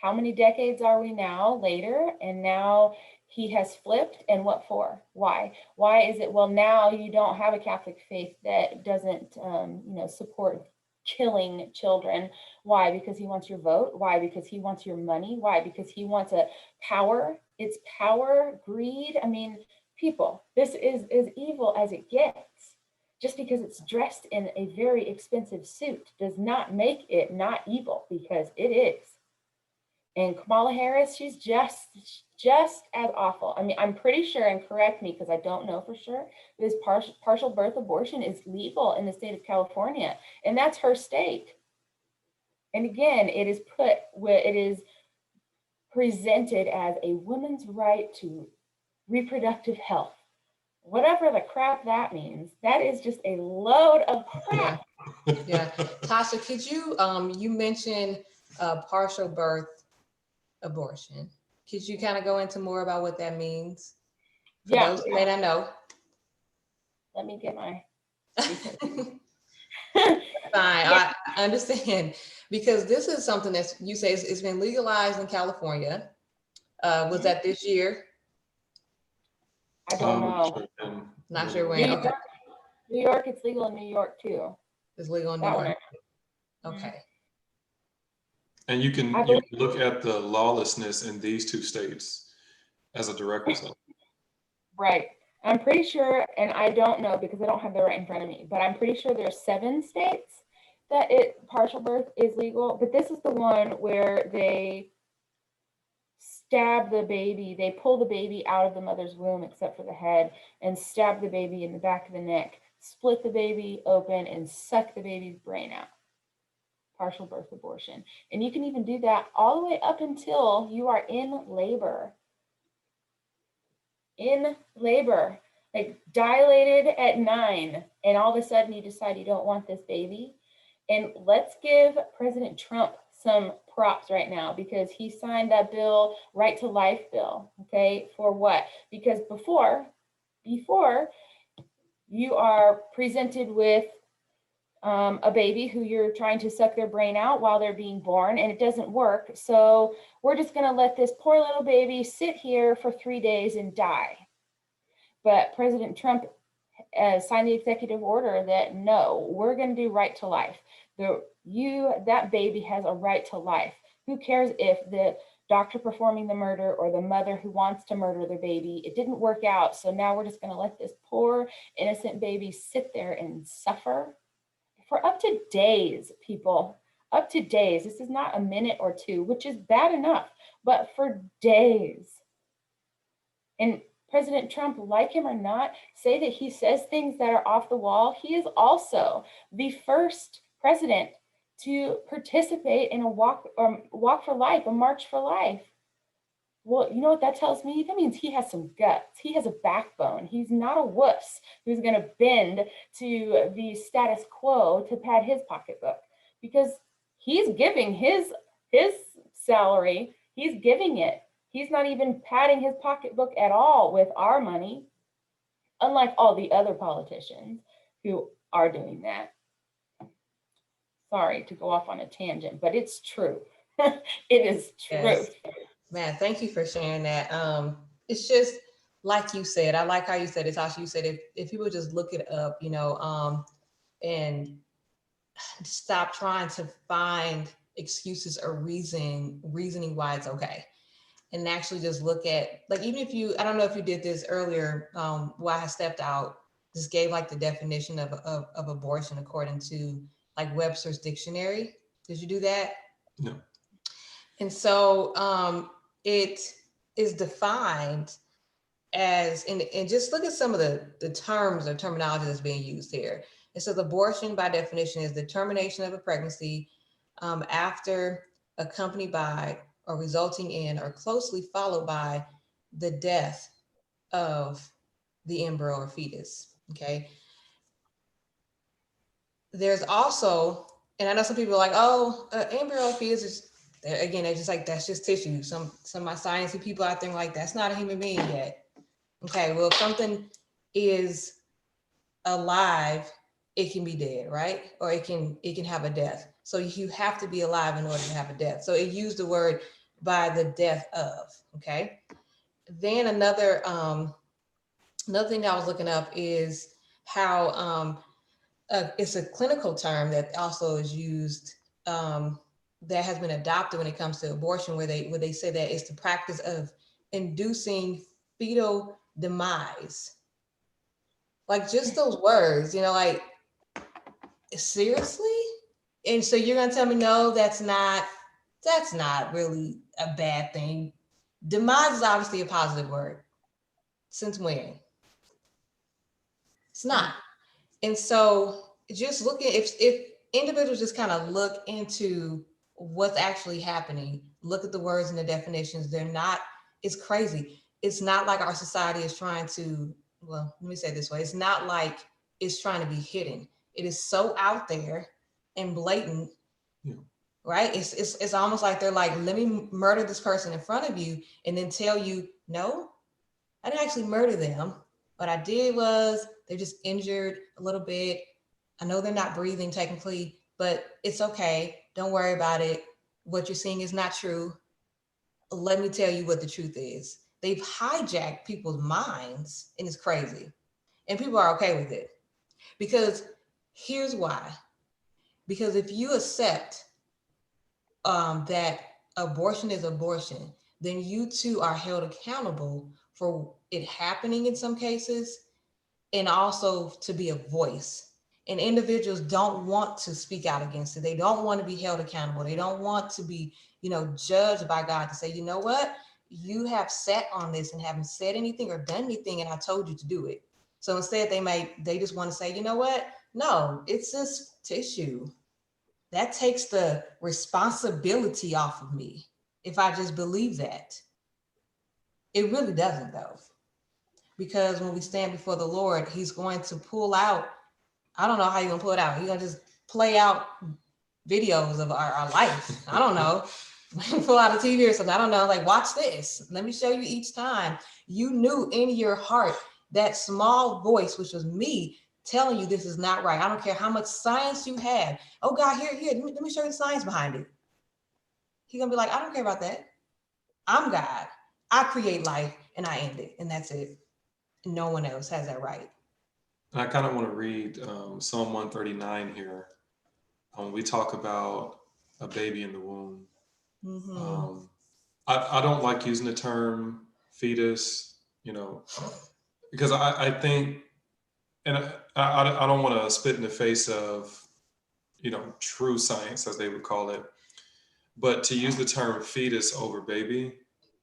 how many decades are we now later? And now he has flipped. And what for? Why? Why is it, well, now you don't have a Catholic faith that doesn't, support killing children. Why? Because he wants your vote. Why? Because he wants your money. Why? Because he wants a power. It's power, greed. I mean, people, this is as evil as it gets. Just because it's dressed in a very expensive suit does not make it not evil, because it is. And Kamala Harris, she's just as awful. I mean, I'm pretty sure, and correct me because I don't know for sure, this partial birth abortion is legal in the state of California, and that's her state. And again, it is presented as a woman's right to reproductive health. Whatever the crap that means, that is just a load of crap. Yeah. Tasha, could you, you mentioned partial birth abortion. Could you kind of go into more about what that means for Yeah, those who may not know? let me get my. Fine, Yeah. I understand, because this is something that you say it's been legalized in California. Was that this year? I don't know. Sure can. Not sure New when. York, Okay, New York, it's legal in New York too. it's legal in New That one. York. Mhm. Okay. And you I can believe, look at the lawlessness in these two states as a direct result. right. I'm pretty sure, and I don't know because I don't have the right in front of me, but I'm pretty sure there's 7 states that partial birth is legal. But this is the one where they stab the baby, they pull the baby out of the mother's womb except for the head, and stab the baby in the back of the neck, split the baby open, and suck the baby's brain out. Partial birth abortion. And you can even do that all the way up until you are in labor. In labor, like dilated at 9, and all of a sudden you decide you don't want this baby. And let's give President Trump some props right now, because he signed that bill, right to life bill. Okay, for what? Because before you are presented with a baby who you're trying to suck their brain out while they're being born, and it doesn't work. So we're just going to let this poor little baby sit here for 3 days and die. But President Trump signed the executive order that no, we're going to do right to life. That baby has a right to life. Who cares if the doctor performing the murder or the mother who wants to murder their baby, it didn't work out. So now we're just going to let this poor innocent baby sit there and suffer for up to days, people. Up to days. This is not a minute or two, which is bad enough, but for days. And President Trump, like him or not, say that he says things that are off the wall. He is also the first president to participate in a walk for life, a march for life. Well, you know what that tells me? That means he has some guts. He has a backbone. He's not a wuss who's going to bend to the status quo to pad his pocketbook, because he's giving his salary. He's giving it. He's not even padding his pocketbook at all with our money, unlike all the other politicians who are doing that. Sorry to go off on a tangent, but it's true. It is true. Yes. Man, thank you for sharing that. It's just like you said, I like how you said it, Tasha. You said if people just look it up, and stop trying to find excuses or reasoning why it's okay. And actually just look at, like, even if you, I don't know if you did this earlier, while I stepped out, just gave like the definition of abortion according to like Webster's dictionary. Did you do that? No. And so it is defined as, and just look at some of the terms or terminology that's being used here. It says abortion by definition is the termination of a pregnancy after accompanied by or resulting in or closely followed by the death of the embryo or fetus. Okay. There's also, and I know some people are like, oh, embryo or fetus is, again, they're just like, that's just tissue. Some of my sciencey people out there are like, that's not a human being yet. Okay, well, if something is alive, it can be dead, right? Or it can have a death. So you have to be alive in order to have a death. So it used the word by the death of. Okay. Then another thing that I was looking up is how it's a clinical term that also is used, that has been adopted when it comes to abortion, where they say that it's the practice of inducing fetal demise. Like just those words, like, seriously? And so you're gonna tell me, no, that's not really a bad thing. Demise is obviously a positive word. Since when? It's not. And so just looking, if individuals just kind of look into what's actually happening, look at the words and the definitions, they're not, it's crazy. it's not like our society is trying to, well, let me say it this way. It's not like it's trying to be hidden. It is so out there and blatant, Yeah. right? It's almost like they're like, let me murder this person in front of you and then tell you, no, I didn't actually murder them. What I did was they're just injured a little bit. I know they're not breathing technically, but it's okay. Don't worry about it. What you're seeing is not true. Let me tell you what the truth is. They've hijacked people's minds, and it's crazy. And people are okay with it. Because here's why. Because if you accept that abortion is abortion, then you too are held accountable for it happening in some cases, and also to be a voice. And individuals don't want to speak out against it. They don't want to be held accountable. They don't want to be, judged by God to say, you know what? You have sat on this and haven't said anything or done anything, and I told you to do it. So instead, they just want to say, you know what? No, it's just tissue. That takes the responsibility off of me if I just believe that. It really doesn't, though, because when we stand before the Lord, He's going to pull out. I don't know how you're gonna pull it out. He's gonna just play out videos of our life. I don't know. Pull out a TV or something. I don't know. Like, watch this. Let me show you each time. You knew in your heart that small voice, which was me, telling you this is not right. I don't care how much science you have. Oh God, here, let me show you the science behind it. He's gonna be like, I don't care about that. I'm God. I create life and I end it, and that's it. No one else has that right. I kind of want to read Psalm 139 here. We talk about a baby in the womb. Mm-hmm. Um, I don't like using the term fetus, because I think, and I don't want to spit in the face of, true science, as they would call it, but to use the term fetus over baby,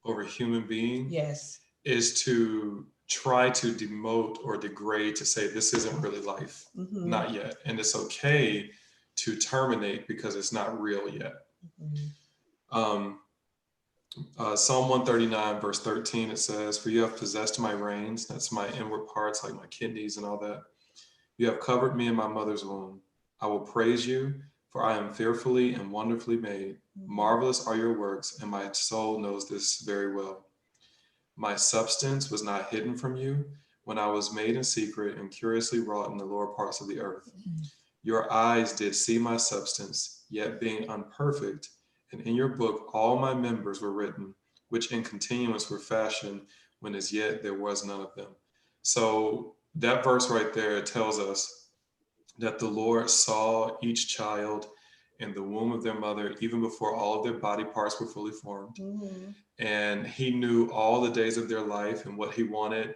over human being, Yes. is to try to demote or degrade, to say this isn't really life, Mm-hmm. not yet. And it's okay to terminate because it's not real yet. Mm-hmm. Psalm 139, verse 13, it says, "For you have possessed my reins," that's my inward parts, like my kidneys and all that. "You have covered me in my mother's womb. I will praise you, for I am fearfully and wonderfully made. Marvelous are your works, and my soul knows this very well. My substance was not hidden from you when I was made in secret and curiously wrought in the lower parts of the earth. Your eyes did see my substance, yet being unperfect, and in your book all my members were written, which in continuance were fashioned, when as yet there was none of them." So that verse right there tells us that the Lord saw each child in the womb of their mother, even before all of their body parts were fully formed. Mm-hmm. And He knew all the days of their life and what He wanted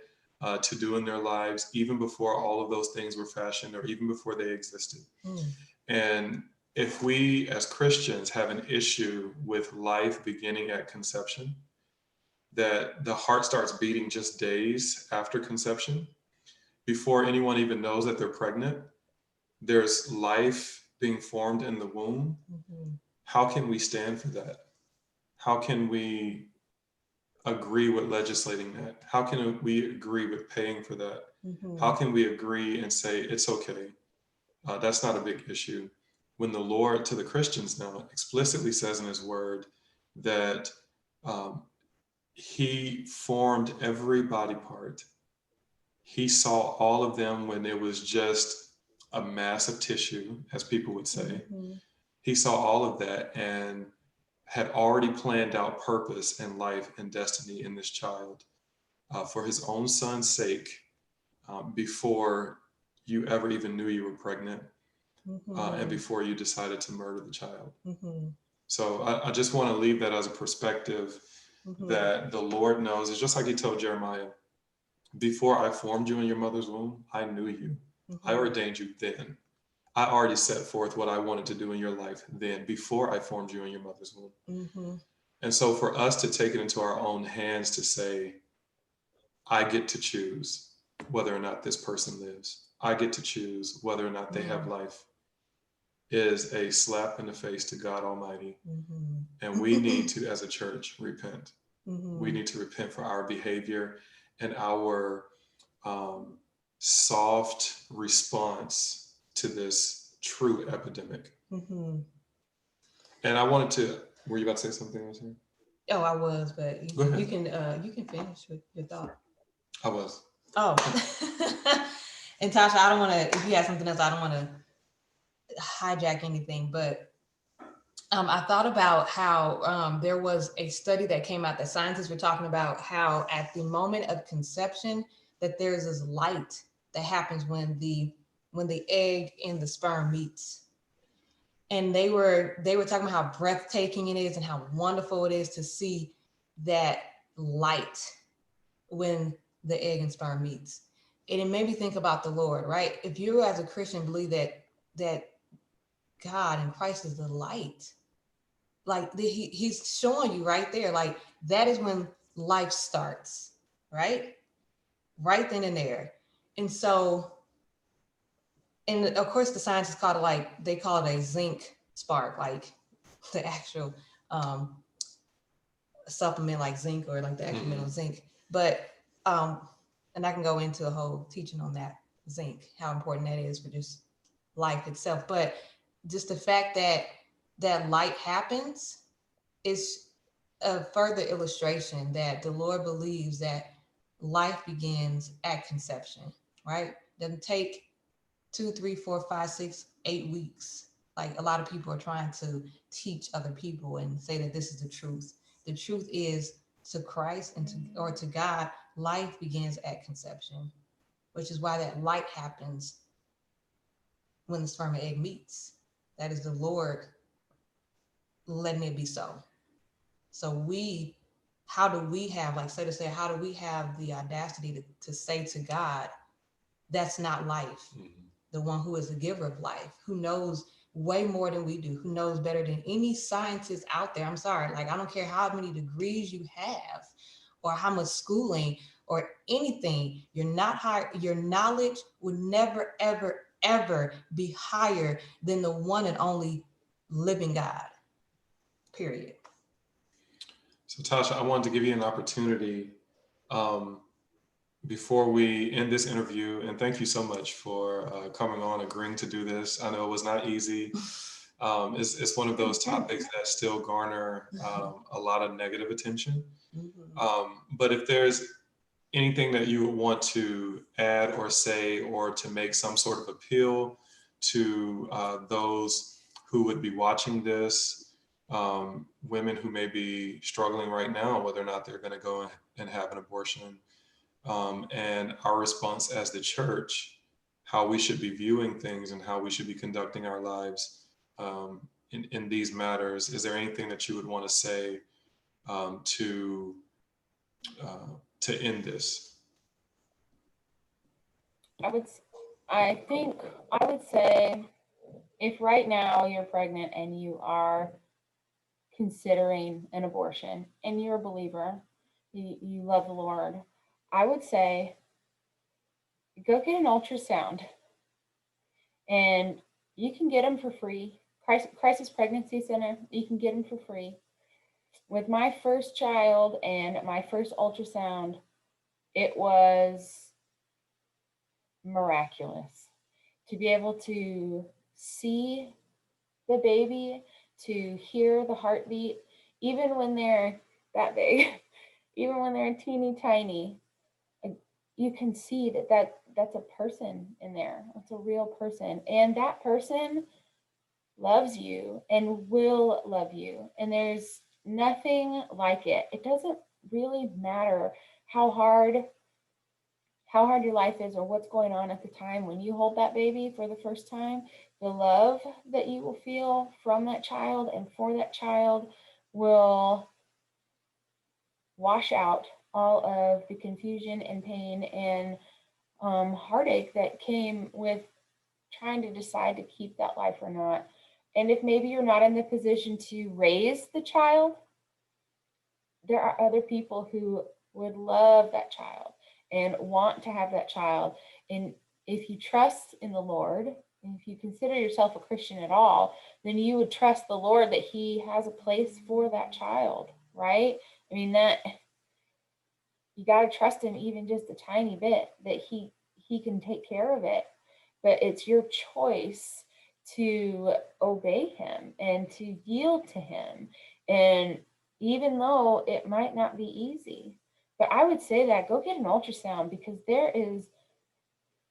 to do in their lives, even before all of those things were fashioned or even before they existed. Mm. And if we as Christians have an issue with life beginning at conception, that the heart starts beating just days after conception, before anyone even knows that they're pregnant, there's life being formed in the womb. Mm-hmm. How can we stand for that? How can we agree with legislating that? How can we agree with paying for that? Mm-hmm. How can we agree and say it's okay? That's not a big issue. When the Lord, to the Christians now, explicitly says in His Word that um, He formed every body part. He saw all of them when it was just a mass of tissue, as people would say. Mm-hmm. He saw all of that and had already planned out purpose and life and destiny in this child for His own son's sake, before you ever even knew you were pregnant, and before you decided to murder the child. Mm-hmm. So I just want to leave that as a perspective, Mm-hmm. that the Lord knows. It's just like He told Jeremiah, "Before I formed you in your mother's womb, I knew you. Mm-hmm. I ordained you then. I already set forth what I wanted to do in your life then, before I formed you in your mother's womb." Mm-hmm. And so for us to take it into our own hands to say, I get to choose whether or not this person lives, I get to choose whether or not they have life, is a slap in the face to God Almighty. Mm-hmm. And we need to, as a church, repent. We need to repent for our behavior and our soft response to this true epidemic. And I wanted to, were you about to say something? Oh, I was, but Go ahead. you can finish with your thought. I was. Oh, and Tasha, I don't want to. If you have something else, I don't want to hijack anything, but I thought about how there was a study that came out that scientists were talking about how at the moment of conception that there's this light that happens when the egg and the sperm meets, and they were talking about how breathtaking it is and how wonderful it is to see that light when the egg and sperm meets. And it made me think about the Lord, right? If you as a Christian believe that God and Christ is the light, like he's showing you right there, like that is when life starts, right? Right then and there. And so, and of course the scientists call it, like they call it a zinc spark, like the actual supplement like zinc, or like the actual mineral zinc. But and I can go into a whole teaching on that zinc, how important that is for just life itself. But just the fact that that light happens is a further illustration that the Lord believes that life begins at conception, right? Doesn't take 2, 3, 4, 5, 6, 8 weeks. Like a lot of people are trying to teach other people and say that this is the truth. The truth is, to Christ and to God, life begins at conception, which is why that light happens when the sperm and egg meets. That is the Lord letting it be so. So how do we have, like Seda said, how do we have the audacity to say to God, that's not life? The one who is the giver of life, who knows way more than we do, who knows better than any scientist out there. I'm sorry, like I don't care how many degrees you have or how much schooling or anything, you're not high, your knowledge would never, ever, ever be higher than the one and only living God, period. So Tasha, I wanted to give you an opportunity before we end this interview, and thank you so much for coming on, agreeing to do this. I know it was not easy. It's one of those topics that still garner a lot of negative attention. But if there's anything that you would want to add or say, or to make some sort of appeal to those who would be watching this, women who may be struggling right now, whether or not they're going to go and have an abortion, and our response as the church, how we should be viewing things and how we should be conducting our lives in these matters. Is there anything that you would want to say to end this? I would say, if right now you're pregnant and you are considering an abortion and you're a believer, you love the Lord, I would say go get an ultrasound, and you can get them for free. Crisis Pregnancy Center, you can get them for free. With my first child and my first ultrasound, it was miraculous to be able to see the baby, to hear the heartbeat, even when they're that big, even when they're teeny tiny. You can see that's a person in there. That's a real person, and that person loves you and will love you. And there's nothing like it. It doesn't really matter how hard your life is or what's going on at the time when you hold that baby for the first time. The love that you will feel from that child and for that child will wash out all of the confusion and pain and heartache that came with trying to decide to keep that life or not. And if maybe you're not in the position to raise the child, there are other people who would love that child and want to have that child. And if you trust in the Lord, and if you consider yourself a Christian at all, then you would trust the Lord that He has a place for that child, right? I mean, that you got to trust him even just a tiny bit that he can take care of it. But it's your choice to obey him and to yield to him. And even though it might not be easy, but I would say that go get an ultrasound, because there is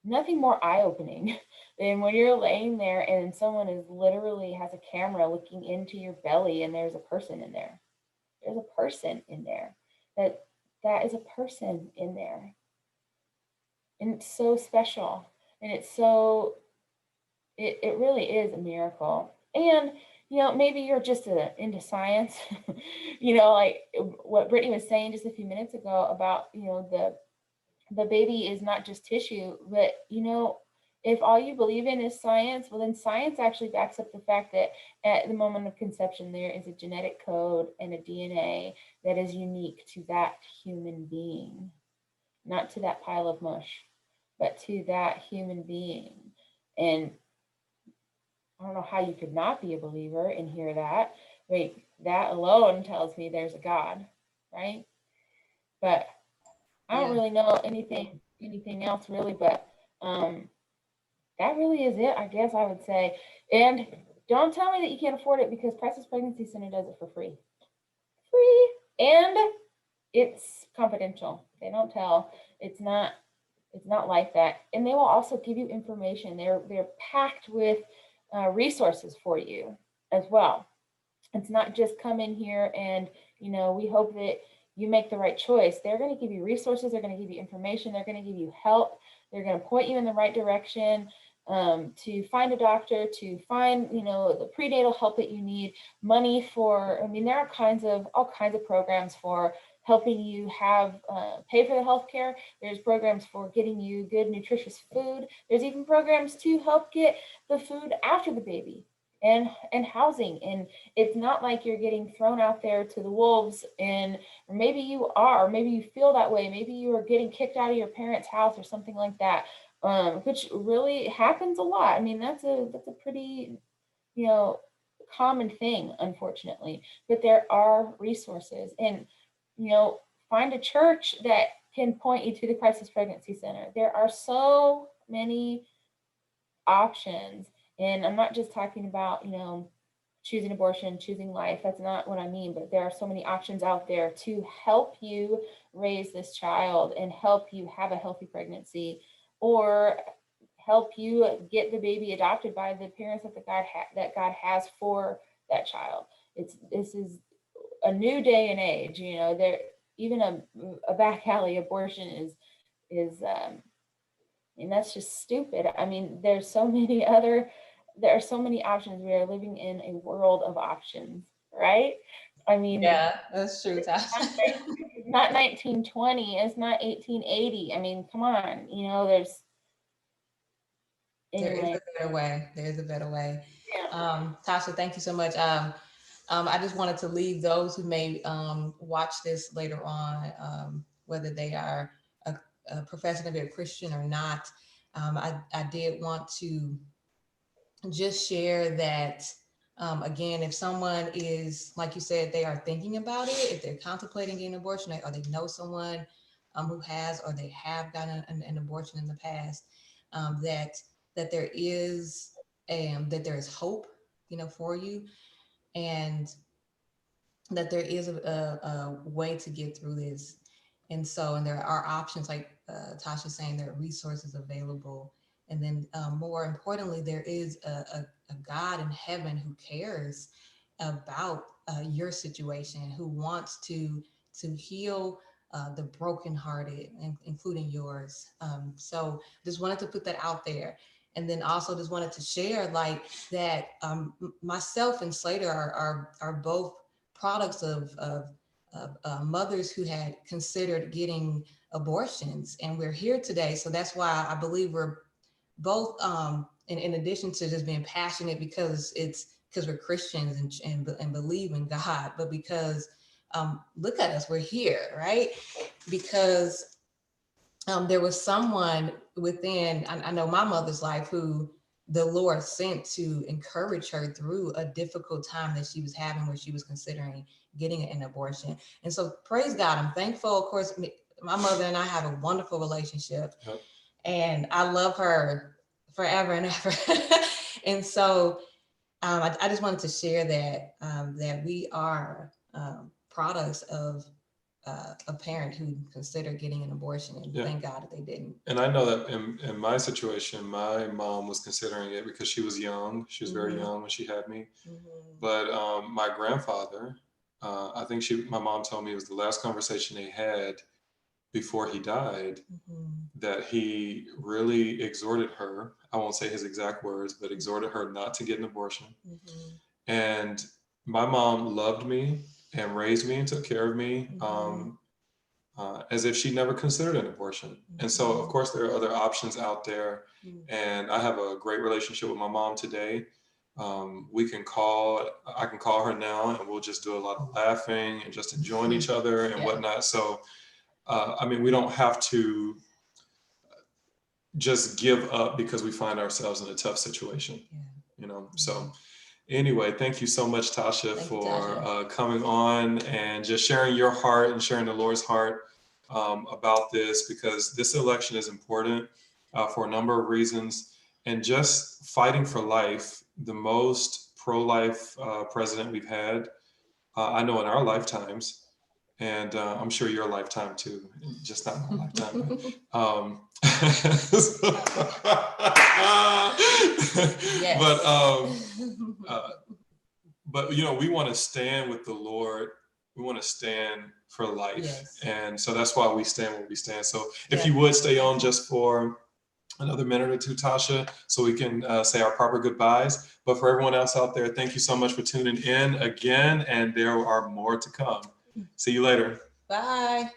nothing more eye-opening than when you're laying there and someone is literally has a camera looking into your belly and there's a person in there. There's a person in there. That that is a person in there. And it's so special. And it's so it really is a miracle. And maybe you're just into science. Like what Brittany was saying just a few minutes ago about, the baby is not just tissue, but if all you believe in is science, well, then science actually backs up the fact that at the moment of conception, there is a genetic code and a DNA that is unique to that human being, not to that pile of mush, but to that human being. And I don't know how you could not be a believer and hear that. Wait, that alone tells me there's a God, right? But I don't Yeah. really know anything else really, but that really is it, I guess I would say. And don't tell me that you can't afford it, because Crisis Pregnancy Center does it for free. Free. And it's confidential. They don't tell. It's not like that. And they will also give you information. They're packed with resources for you as well. It's not just come in here and we hope that you make the right choice. They're going to give you resources. They're going to give you information. They're going to give you help. They're going to point you in the right direction, to find a doctor, to find the prenatal help that you need, money for. I mean, there are all kinds of programs for helping you have pay for the healthcare. There's programs for getting you good nutritious food. There's even programs to help get the food after the baby, and housing. And it's not like you're getting thrown out there to the wolves. And or maybe you are, or maybe you feel that way. Maybe you are getting kicked out of your parents' house or something like that, which really happens a lot. I mean, that's a pretty you know common thing, unfortunately. But there are resources, and you know find a church that can point you to the Crisis Pregnancy Center. There are so many options. And I'm not just talking about, choosing abortion, choosing life. That's not what I mean. But there are so many options out there to help you raise this child and help you have a healthy pregnancy, or help you get the baby adopted by the parents that God has for that child. This is a new day and age. There even a back alley abortion is and that's just stupid. I mean, there are so many options. We are living in a world of options, right? I mean, Yeah, that's true, Tasha. it's not 1920, it's not 1880. I mean, come on, there's There is anyway. a better way. There is a better way. Yeah. Tasha, thank you so much. I just wanted to leave those who may watch this later on, whether they are professing to be a Christian or not. I did want to just share that, again, if someone is, like you said, they are thinking about it, if they're contemplating getting an abortion, or they know someone who has, or they have gotten an abortion in the past, that there is that there is hope, for you, and that there is a way to get through this. And there are options, like Tasha saying, there are resources available. And then more importantly, there is a God in heaven who cares about your situation, who wants to heal the brokenhearted, including yours. So just wanted to put that out there. And then also just wanted to share, like, that myself and Slater are both products of mothers who had considered getting abortions, and we're here today. So that's why I believe we're both, in addition to just being passionate because we're Christians and believe in God, but because look at us, we're here, right? Because there was someone within, I know my mother's life, who the Lord sent to encourage her through a difficult time that she was having where she was considering getting an abortion. And so praise God, I'm thankful. Of course, my mother and I have a wonderful relationship. Yep. And I love her forever and ever. And so I just wanted to share that, that we are products of a parent who considered getting an abortion, and thank God that they didn't. And I know that in my situation, my mom was considering it because she was young. She was very young when she had me. But my grandfather, I think my mom told me it was the last conversation they had before he died, that he really exhorted her. I won't say his exact words, but exhorted her not to get an abortion. And my mom loved me and raised me and took care of me as if she never considered an abortion. And so, of course, there are other options out there. And I have a great relationship with my mom today. I can call her now, and we'll just do a lot of laughing and just enjoying each other and whatnot. So, I mean, we don't have to just give up because we find ourselves in a tough situation, you know? So anyway, thank you so much, Tasha, for coming on and just sharing your heart and sharing the Lord's heart about this, because this election is important for a number of reasons. And just fighting for life, the most pro-life president we've had, I know in our lifetimes, and I'm sure your lifetime too, just not my lifetime. But you know, we want to stand with the Lord. We want to stand for life, and so that's why we stand where we stand. So if you would stay on just for another minute or two, Tasha, so we can say our proper goodbyes. But for everyone else out there, thank you so much for tuning in again, and there are more to come. See you later. Bye.